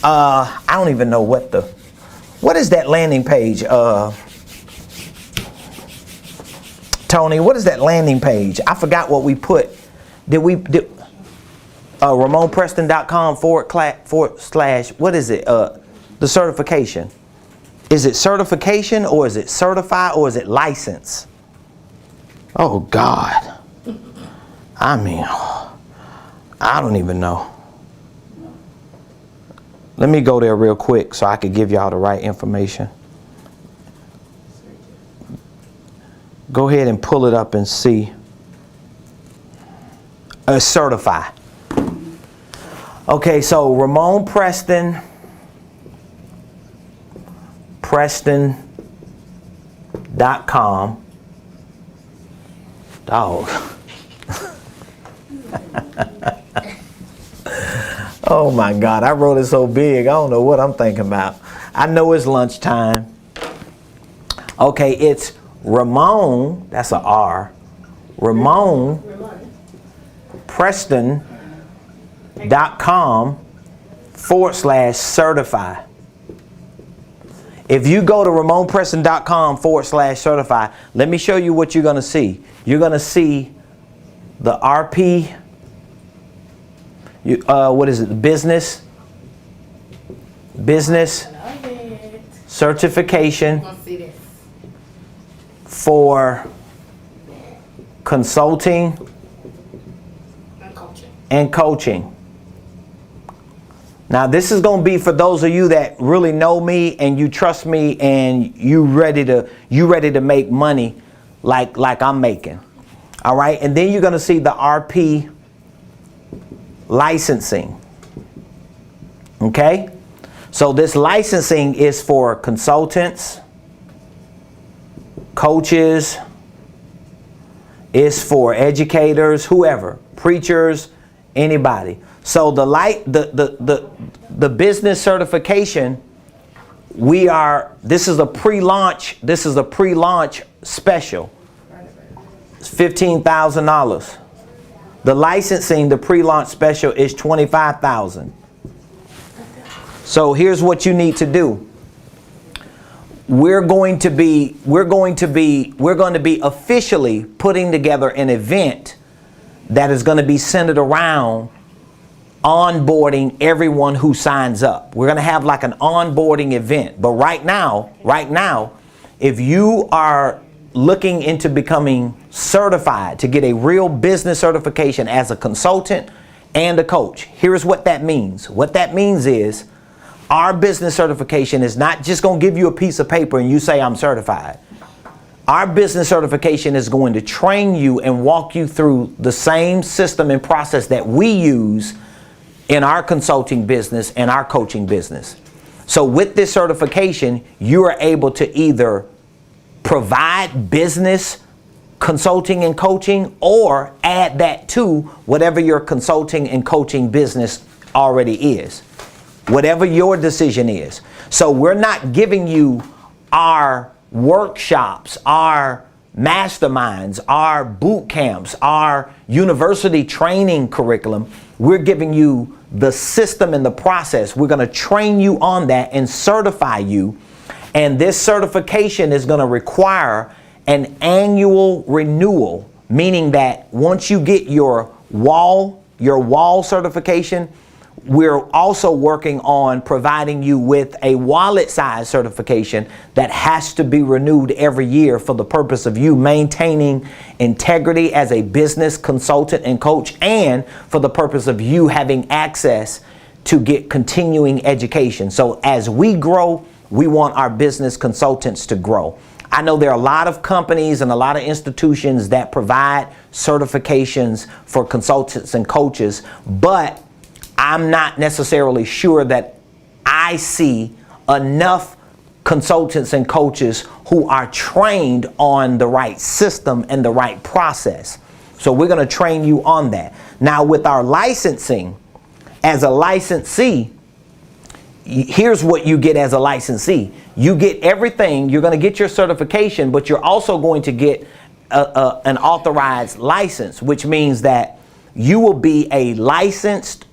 I don't even know what is that landing page? Tony, what is that landing page? I forgot what we put. RamonPreston.com/, what is it? The certification. Is it certification or is it certified or is it license? Oh God. I mean, I don't even know. Let me go there real quick so I could give y'all the right information. Go ahead and pull it up and see. Certify. Okay, so Ramon Preston.com. Dog. Oh my God, I wrote it so big, I don't know what I'm thinking about. I know it's lunchtime. Okay, it's Ramon, that's a R, Ramon Preston.com/certify. If you go to RamonPreston.com/certify, let me show you what you're going to see. You're going to see the RP, what is it? Business Love it. certification You're gonna see this. for consulting And coaching. and coaching. Now this is going to be for those of you that really know me and you trust me and you ready to make money like I'm making. All right, and then you're going to see the RP licensing. Okay? So this licensing is for consultants, coaches, is for educators, whoever, preachers, anybody. So the business certification, this is a pre-launch special. It's $15,000. The licensing, the pre-launch special is $25,000. So here's what you need to do. We're going to be officially putting together an event that is going to be centered around onboarding everyone who signs up. We're going to have like an onboarding event. But right now, if you are looking into becoming certified to get a real business certification as a consultant and a coach, here's what that means. What that means is our business certification is not just going to give you a piece of paper and you say I'm certified. Our business certification is going to train you and walk you through the same system and process that we use in our consulting business and our coaching business. So with this certification, you are able to either provide business consulting and coaching or add that to whatever your consulting and coaching business already is. Whatever your decision is. So we're not giving you our workshops, our masterminds, our boot camps, our university training curriculum. We're giving you the system and the process. We're going to train you on that and certify you. And this certification is going to require an annual renewal, meaning that once you get your wall certification, we're also working on providing you with a wallet size certification that has to be renewed every year for the purpose of you maintaining integrity as a business consultant and coach, and for the purpose of you having access to get continuing education. So as we grow, we want our business consultants to grow. I know there are a lot of companies and a lot of institutions that provide certifications for consultants and coaches, but I'm not necessarily sure that I see enough consultants and coaches who are trained on the right system and the right process. So we're going to train you on that. Now with our licensing, as a licensee, here's what you get as a licensee. You get everything. You're going to get your certification, but you're also going to get an authorized license, which means that you will be a licensed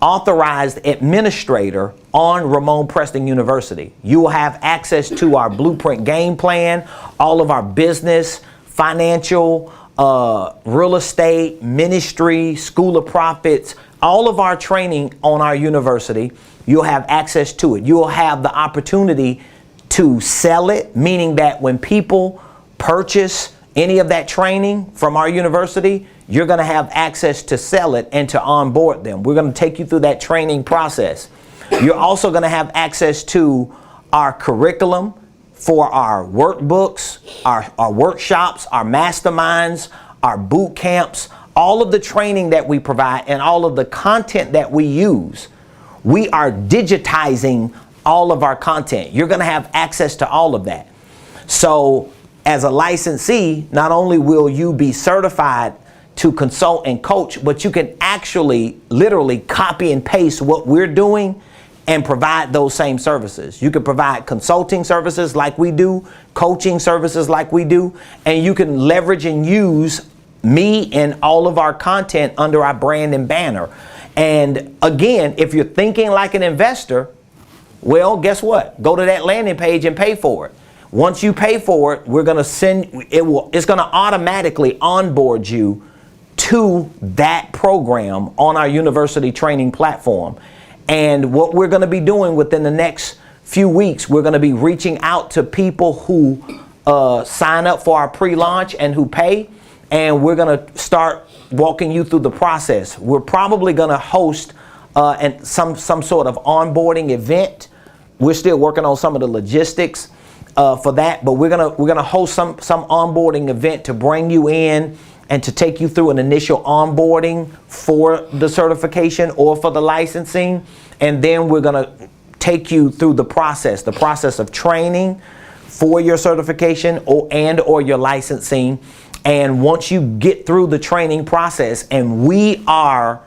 authorized administrator on Ramon Preston University. You will have access to our blueprint game plan, all of our business, financial, real estate, ministry, school of prophets, all of our training on our university. You'll have access to it. You'll have the opportunity to sell it, meaning that when people purchase any of that training from our university, you're going to have access to sell it and to onboard them. We're going to take you through that training process. You're also going to have access to our curriculum for our workbooks, our workshops, our masterminds, our boot camps, all of the training that we provide and all of the content that we use. We are digitizing all of our content. You're going to have access to all of that. So as a licensee, not only will you be certified to consult and coach, but you can actually literally copy and paste what we're doing and provide those same services. You can provide consulting services like we do, coaching services like we do, and you can leverage and use me and all of our content under our brand and banner. And again, if you're thinking like an investor, well, guess what? Go to that landing page and pay for it. Once you pay for it, we're going to it's going to automatically onboard you to that program on our university training platform. And what we're going to be doing within the next few weeks, we're going to be reaching out to people who sign up for our pre-launch and who pay, and we're going to start walking you through the process. We're probably going to host some sort of onboarding event. We're still working on some of the logistics for that, but we're gonna host some onboarding event to bring you in and to take you through an initial onboarding for the certification or for the licensing, and then we're gonna take you through the process of training for your certification or your licensing. And once you get through the training process, and we are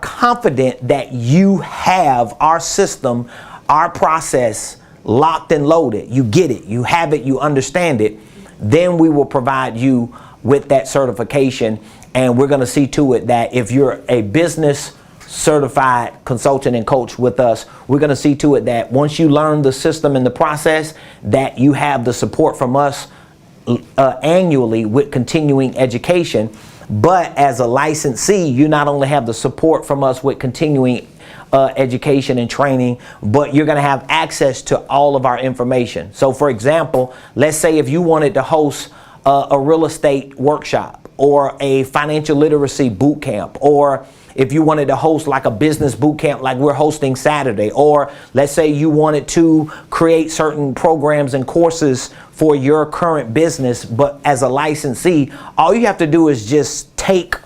confident that you have our system, our process locked and loaded, you get it, you have it, you understand it, then we will provide you with that certification. And we're going to see to it that if you're a business certified consultant and coach with us, we're going to see to it that once you learn the system and the process, that you have the support from us annually with continuing education. But as a licensee, you not only have the support from us with continuing education and training, but you're going to have access to all of our information. So for example, let's say if you wanted to host a real estate workshop or a financial literacy boot camp, or if you wanted to host like a business boot camp like we're hosting Saturday, or let's say you wanted to create certain programs and courses for your current business, but as a licensee, all you have to do is just take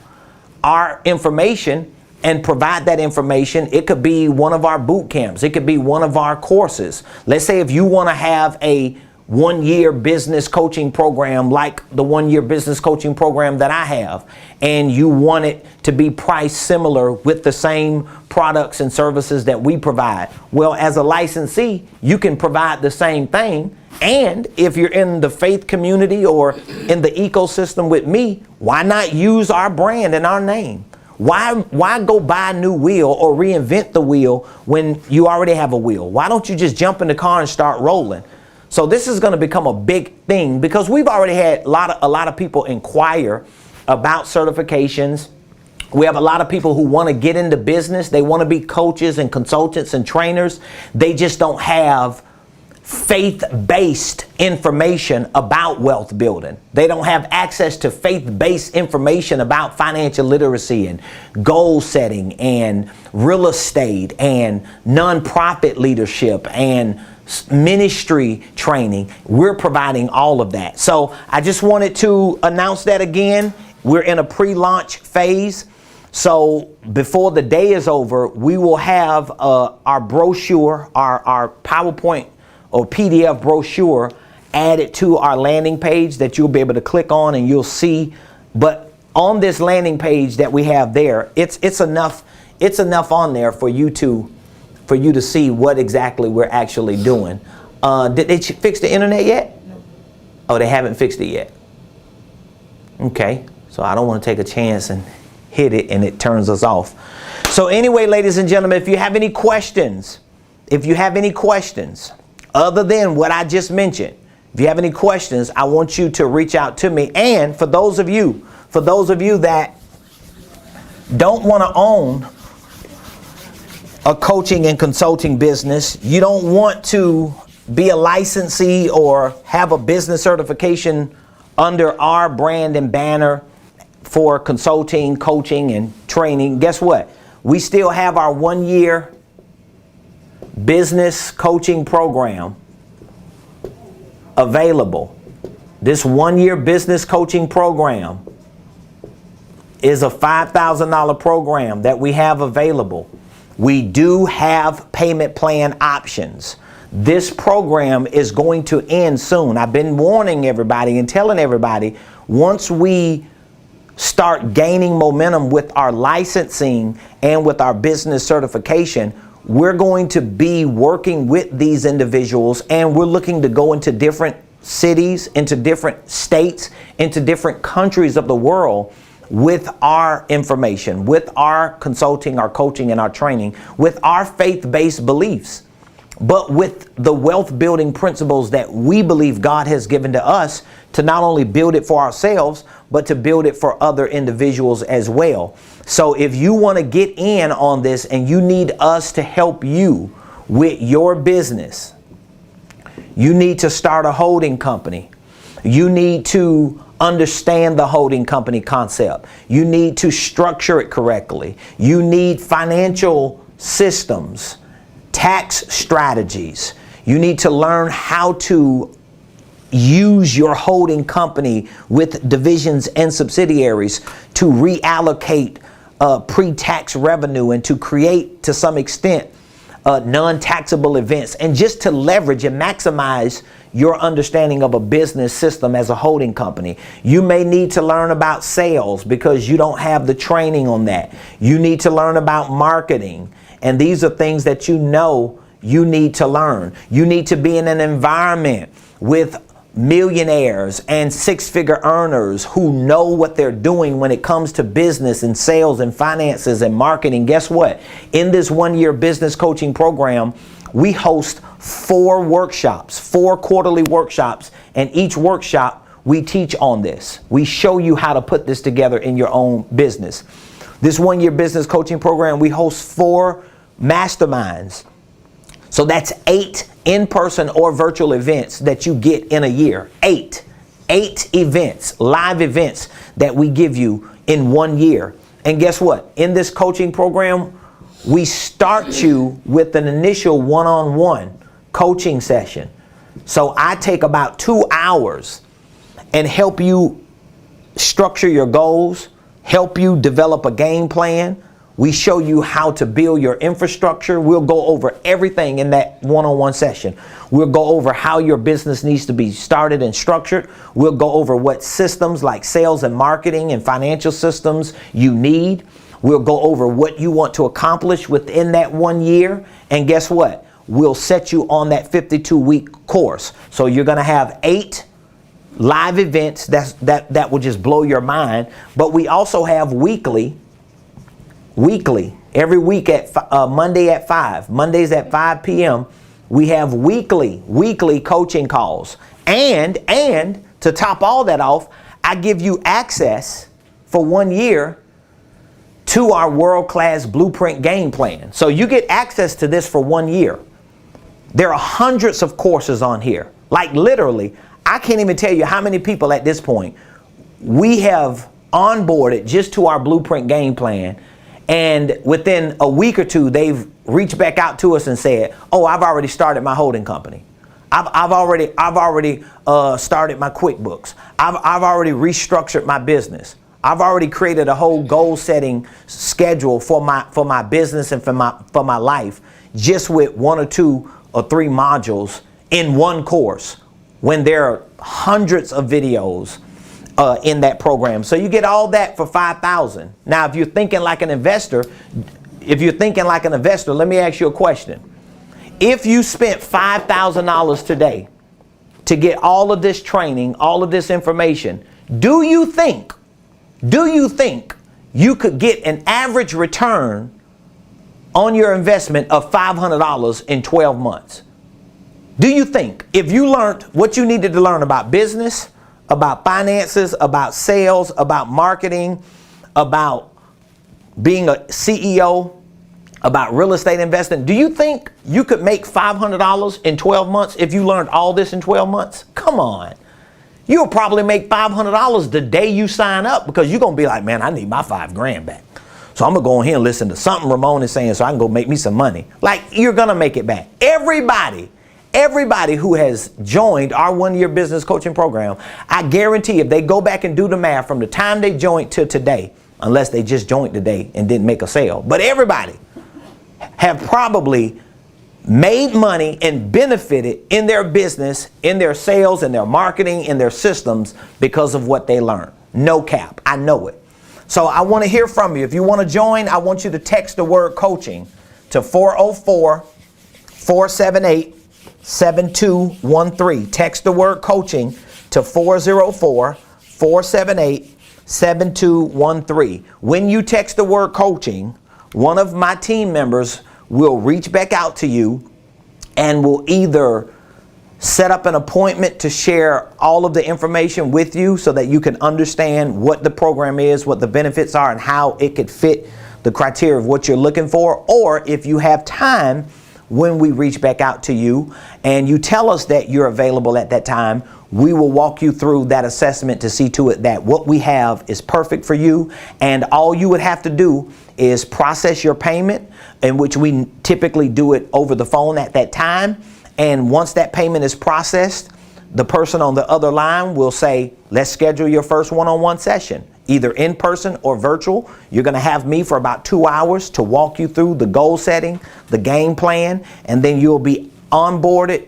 our information and provide that information. It could be one of our boot camps. It could be one of our courses. Let's say if you want to have a 1-year business coaching program like the 1-year business coaching program that I have, and you want it to be priced similar with the same products and services that we provide. Well, as a licensee, you can provide the same thing. And if you're in the faith community or in the ecosystem with me, why not use our brand and our name? Why go buy a new wheel or reinvent the wheel when you already have a wheel? Why don't you just jump in the car and start rolling? So this is going to become a big thing because we've already had a lot of people inquire about certifications. We have a lot of people who want to get into business. They want to be coaches and consultants and trainers. They just don't have faith-based information about wealth building. They don't have access to faith-based information about financial literacy and goal setting and real estate and nonprofit leadership and ministry training. We're providing all of that. So I just wanted to announce that again. We're in a pre-launch phase. So before the day is over, we will have our brochure, our PowerPoint or PDF brochure added to our landing page that you'll be able to click on and you'll see. But on this landing page that we have there, it's enough on there for you to see what exactly we're actually doing. Did they fix the internet yet? No. Oh, they haven't fixed it yet. Okay, so I don't want to take a chance and hit it and it turns us off. So anyway, ladies and gentlemen, if you have any questions other than what I just mentioned, if you have any questions, I want you to reach out to me. And for those of you that don't want to own a coaching and consulting business, you don't want to be a licensee or have a business certification under our brand and banner for consulting, coaching, and training, guess what? We still have our 1-year business coaching program available. This 1-year business coaching program is a $5,000 program that we have available. We do have payment plan options. This program is going to end soon. I've been warning everybody and telling everybody, once we start gaining momentum with our licensing and with our business certification, we're going to be working with these individuals, and we're looking to go into different cities, into different states, into different countries of the world with our information, with our consulting, our coaching, and our training, with our faith-based beliefs. but with the wealth building principles that we believe God has given to us to not only build it for ourselves, but to build it for other individuals as well. So if you want to get in on this and you need us to help you with your business, you need to start a holding company. You need to understand the holding company concept. You need to structure it correctly. You need financial systems, tax strategies. You need to learn how to use your holding company with divisions and subsidiaries to reallocate pre-tax revenue and to create, to some extent, non-taxable events, and just to leverage and maximize your understanding of a business system as a holding company. You may need to learn about sales because you don't have the training on that. You need to learn about marketing, and these are things that you need to learn. You need to be in an environment with millionaires and six-figure earners who know what they're doing when it comes to business and sales and finances and marketing. Guess what? In this one-year business coaching program, we host 4 workshops, 4 quarterly workshops, and each workshop we teach on this. We show you how to put this together in your own business. This one-year business coaching program, we host 4 masterminds. So that's 8 in-person or virtual events that you get in a year. 8 events, live events that we give you in 1 year. And guess what? In this coaching program, we start you with an initial one-on-one coaching session. So I take about 2 hours and help you structure your goals, help you develop a game plan. We show you how to build your infrastructure. We'll go over everything in that one-on-one session. We'll go over how your business needs to be started and structured. We'll go over what systems like sales and marketing and financial systems you need. We'll go over what you want to accomplish within that 1 year. And guess what? We'll set you on that 52-week course. So you're going to have 8 live events that will just blow your mind. But we also have weekly, every week at Monday at 5, Mondays at 5 p.m. We have weekly coaching calls. And to top all that off, I give you access for 1 year to our world-class blueprint game plan. So you get access to this for 1 year. There are hundreds of courses on here. Like literally, I can't even tell you how many people at this point we have onboarded just to our blueprint game plan. And within a week or two, they've reached back out to us and said, "Oh, I've already started my holding company. I've already started my QuickBooks. I've already restructured my business. I've already created a whole goal setting schedule for my business and for my life, just with 1 or 2 or 3 modules in one course, when there are hundreds of videos in that program." So you get all that for $5,000. Now, if you're thinking like an investor, let me ask you a question. If you spent $5,000 today to get all of this training, all of this information, do you think you could get an average return on your investment of $500 in 12 months? Do you think if you learned what you needed to learn about business, about finances, about sales, about marketing, about being a CEO, about real estate investing, do you think you could make $500 in 12 months if you learned all this in 12 months? Come on. You'll probably make $500 the day you sign up, because you're going to be like, "Man, I need my $5,000 back. So I'm going to go in here and listen to something Ramon is saying so I can go make me some money." Like, you're going to make it back. Everybody who has joined our 1-year business coaching program, I guarantee if they go back and do the math from the time they joined to today, unless they just joined today and didn't make a sale, but everybody have probably made money and benefited in their business, in their sales, in their marketing, in their systems because of what they learned. No cap. I know it. So I want to hear from you. If you want to join, I want you to text the word coaching to 404-478-7213. Text the word coaching to 404-478-7213. When you text the word coaching, one of my team members will reach back out to you and will either set up an appointment to share all of the information with you so that you can understand what the program is, what the benefits are, and how it could fit the criteria of what you're looking for. Or if you have time, when we reach back out to you and you tell us that you're available at that time, we will walk you through that assessment to see to it that what we have is perfect for you. And all you would have to do is process your payment, in which we typically do it over the phone at that time. And once that payment is processed, the person on the other line will say, let's schedule your first one-on-one session, either in person or virtual. You're going to have me for about 2 hours to walk you through the goal setting, the game plan, and then you'll be onboarded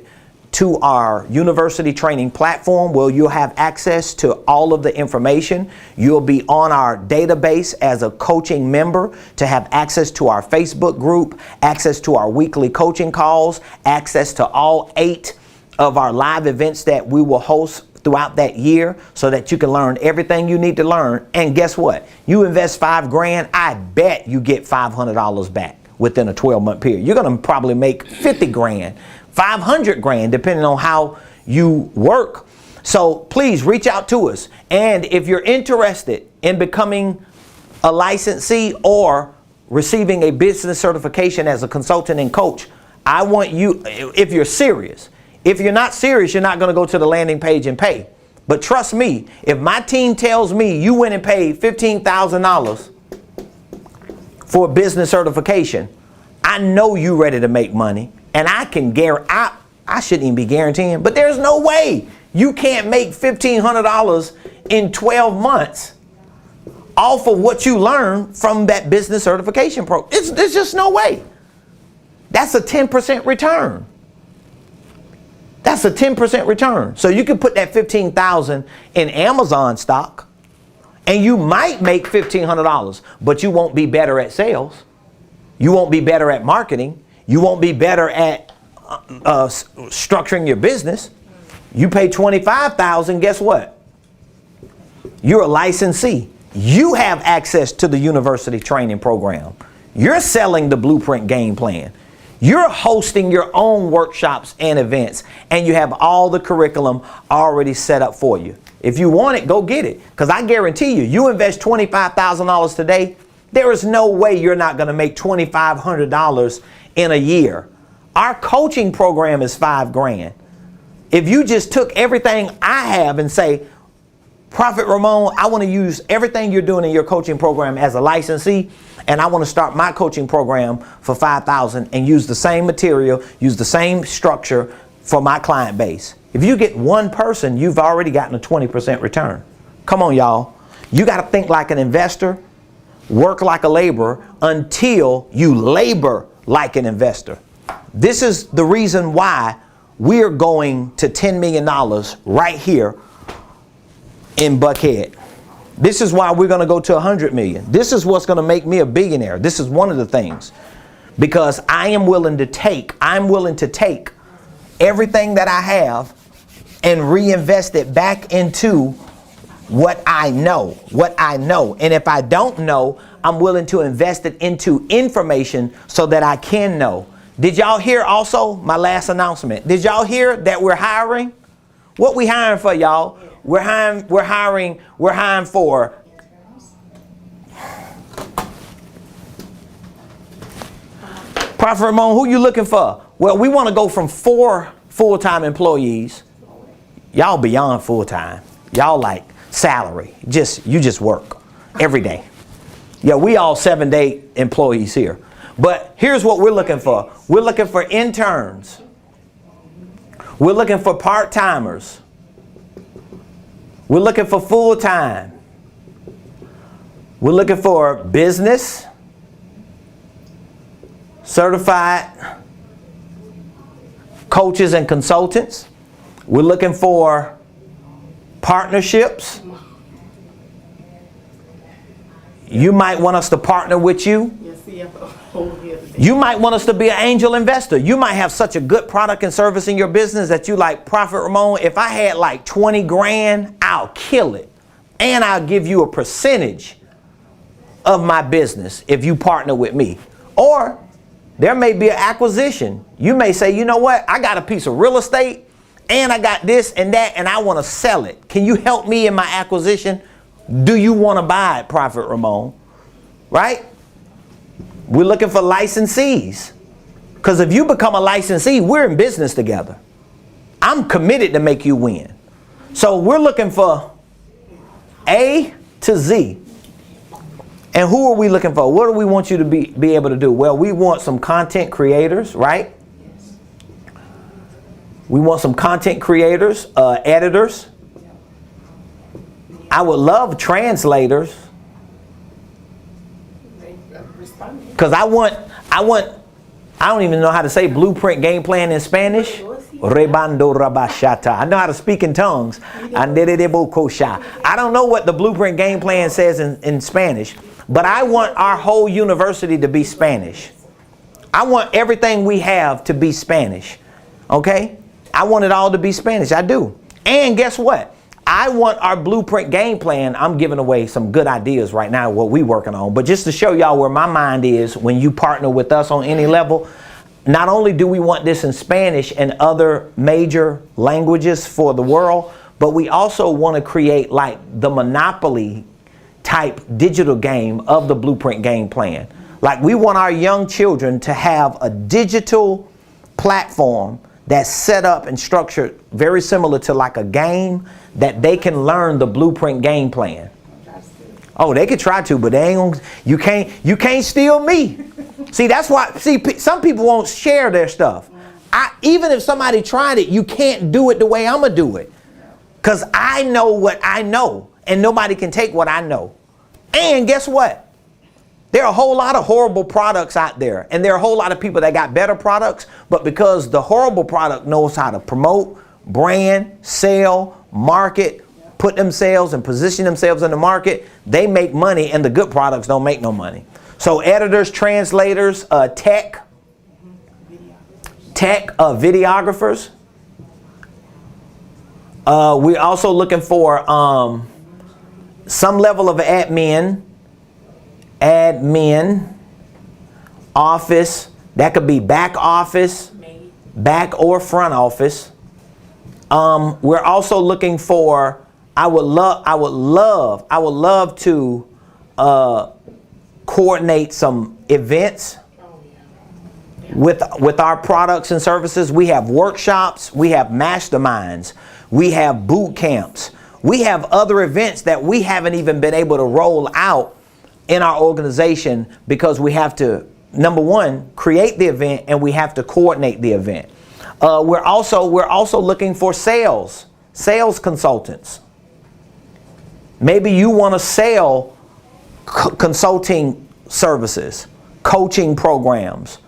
to our university training platform where you'll have access to all of the information. You'll be on our database as a coaching member to have access to our Facebook group, access to our weekly coaching calls, access to all 8 of our live events that we will host throughout that year so that you can learn everything you need to learn. And guess what? You invest $5,000, I bet you get $500 back within a 12-month period. You're going to probably make $50,000. $500,000 depending on how you work. So please reach out to us. And if you're interested in becoming a licensee or receiving a business certification as a consultant and coach, I want you, if you're serious. If you're not serious, you're not going to go to the landing page and pay. But trust me, if my team tells me you went and paid $15,000 for a business certification, I know you're ready to make money. And I can guarantee, I shouldn't even be guaranteeing, but there's no way you can't make $1,500 in 12 months off of what you learn from that business certification program. There's just no way. That's a 10% return. That's a 10% return. So you can put that $15,000 in Amazon stock and you might make $1,500, but you won't be better at sales. You won't be better at marketing. You won't be better at structuring your business. You pay $25,000, guess what? You're a licensee. You have access to the university training program. You're selling the blueprint game plan. You're hosting your own workshops and events, and you have all the curriculum already set up for you. If you want it, go get it. Because I guarantee you, you invest $25,000 today, there is no way you're not going to make $2,500 in a year. Our coaching program is $5,000. If you just took everything I have and say, Prophet Ramon, I want to use everything you're doing in your coaching program as a licensee, and I want to start my coaching program for $5,000 and use the same material, use the same structure for my client base. If you get one person, you've already gotten a 20% return. Come on, y'all. You got to think like an investor, work like a laborer until you labor like an investor. This is the reason why we're going to $10 million right here in Buckhead. This is why we're going to go to 100 million. This is what's going to make me a billionaire. This is one of the things, because I'm willing to take everything that I have and reinvest it back into what I know. And if I don't know, I'm willing to invest it into information so that I can know. Did y'all hear also my last announcement? Did y'all hear that we're hiring? What we hiring for, y'all? We're hiring for Prophet Ramon, who you looking for? Well, we want to go from 4 full-time employees. Y'all beyond full-time. Y'all like salary. You just work every day. Yeah, we all 7-day employees here. But here's what we're looking for. We're looking for interns. We're looking for part-timers. We're looking for full-time. We're looking for business, certified coaches and consultants. We're looking for partnerships. You might want us to partner with you. You might want us to be an angel investor. You might have such a good product and service in your business that you like, Prophet Ramon, if I had like 20 grand, I'll kill it. And I'll give you a percentage of my business if you partner with me. Or There may be an acquisition. You may say, you know what? I got a piece of real estate and I got this and that and I want to sell it. Can you help me in my acquisition? Do you want to buy it, Prophet Ramon? Right? We're looking for licensees. Because if you become a licensee, we're in business together. I'm committed to make you win. So we're looking for A to Z. And who are we looking for? What do we want you to be able to do? Well, we want some content creators, right? We want some content creators, editors. I would love translators. Because I don't even know how to say blueprint game plan in Spanish. Rebando rabashata. I know how to speak in tongues. I don't know what the blueprint game plan says in Spanish, but I want our whole university to be Spanish. I want everything we have to be Spanish. Okay? I want it all to be Spanish. I do. And guess what? I want our blueprint game plan. I'm giving away some good ideas right now, what we working on. But just to show y'all where my mind is when you partner with us on any level, not only do we want this in Spanish and other major languages for the world, but we also want to create like the Monopoly type digital game of the blueprint game plan. Like we want our young children to have a digital platform that's set up and structured very similar to like a game that they can learn the blueprint game plan. Oh, they could try to, but they ain't gonna, you can't steal me. See, that's why, some people won't share their stuff. Even if somebody tried it, you can't do it the way I'm gonna do it. Because I know what I know, and nobody can take what I know. And guess what? There are a whole lot of horrible products out there, and there are a whole lot of people that got better products, but because the horrible product knows how to promote, brand, sell, market, put themselves and position themselves in the market, they make money, and the good products don't make no money. So editors, translators, tech, videographers. We're also looking for some level of admin, office. That could be back office, back or front office. We're also looking for, I would love to coordinate some events with our products and services. We have workshops, we have masterminds, we have boot camps, we have other events that we haven't even been able to roll out in our organization because we have to, number one, create the event, and we have to coordinate the event. We're also looking for sales consultants. Maybe you want to sell consulting services, coaching programs,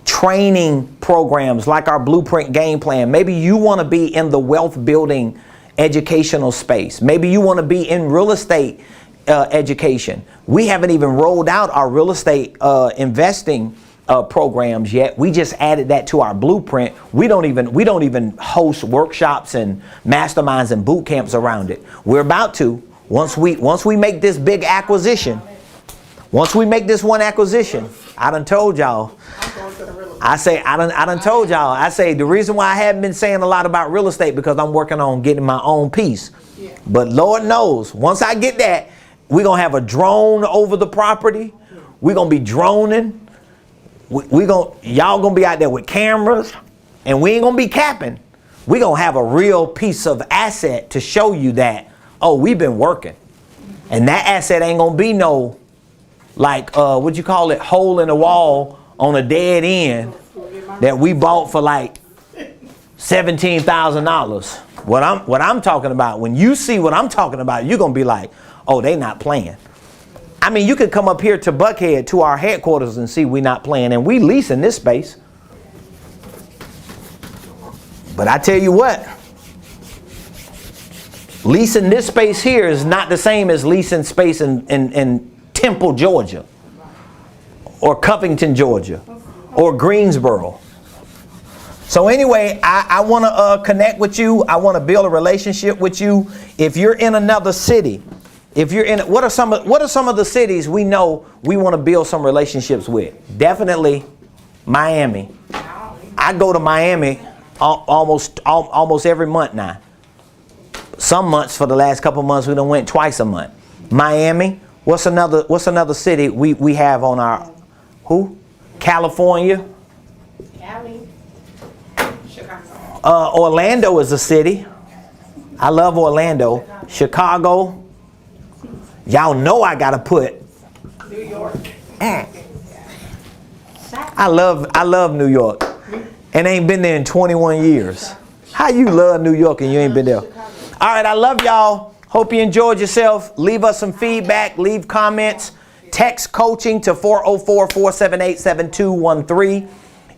training programs like our blueprint game plan. Maybe you want to be in the wealth building educational space. Maybe you want to be in real estate education. We haven't even rolled out our real estate investing programs yet. We just added that to our blueprint. We don't even host workshops and masterminds and boot camps around it. We're about to. Once we make this big acquisition, once we make this one acquisition, I done told y'all. I done told y'all. I say the reason why I haven't been saying a lot about real estate because I'm working on getting my own piece. Yeah. But Lord knows, once I get that, we're gonna have a drone over the property. We're gonna be droning. Y'all gonna be out there with cameras, and we ain't gonna be capping. We're gonna have a real piece of asset to show you that, oh, we've been working. And that asset ain't gonna be no, like, what you call it, hole in the wall on a dead end that we bought for like $17,000. What I'm talking about, when you see what I'm talking about, you're gonna be like, oh, they not playing. I mean, you could come up here to Buckhead, to our headquarters, and see we not playing, and we leasing this space. But I tell you what, leasing this space here is not the same as leasing space in Temple, Georgia, or Covington, Georgia, or Greensboro. So anyway, I want to connect with you. I want to build a relationship with you. If you're in another city, what are some of the cities we know we want to build some relationships with? Definitely Miami. I go to Miami almost every month now. Some months, for the last couple months, we done went twice a month. Miami. What's another city we have on our, who? California. Cali. Chicago. Orlando is a city. I love Orlando. Chicago. Y'all know I gotta put. New York. I love New York. And ain't been there in 21 years. How you love New York and you ain't been there? All right, I love y'all. Hope you enjoyed yourself. Leave us some feedback. Leave comments. Text coaching to 404-478-7213.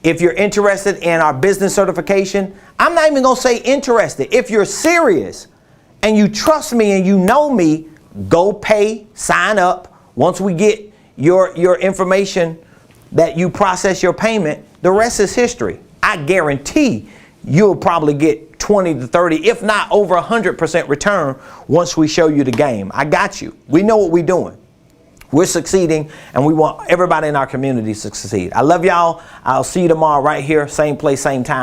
If you're interested in our business certification, I'm not even going to say interested. If you're serious and you trust me and you know me, go pay, sign up. Once we get your information that you process your payment, the rest is history. I guarantee you'll probably get 20 to 30, if not over 100% return once we show you the game. I got you. We know what we're doing. We're succeeding, and we want everybody in our community to succeed. I love y'all. I'll see you tomorrow right here, same place, same time.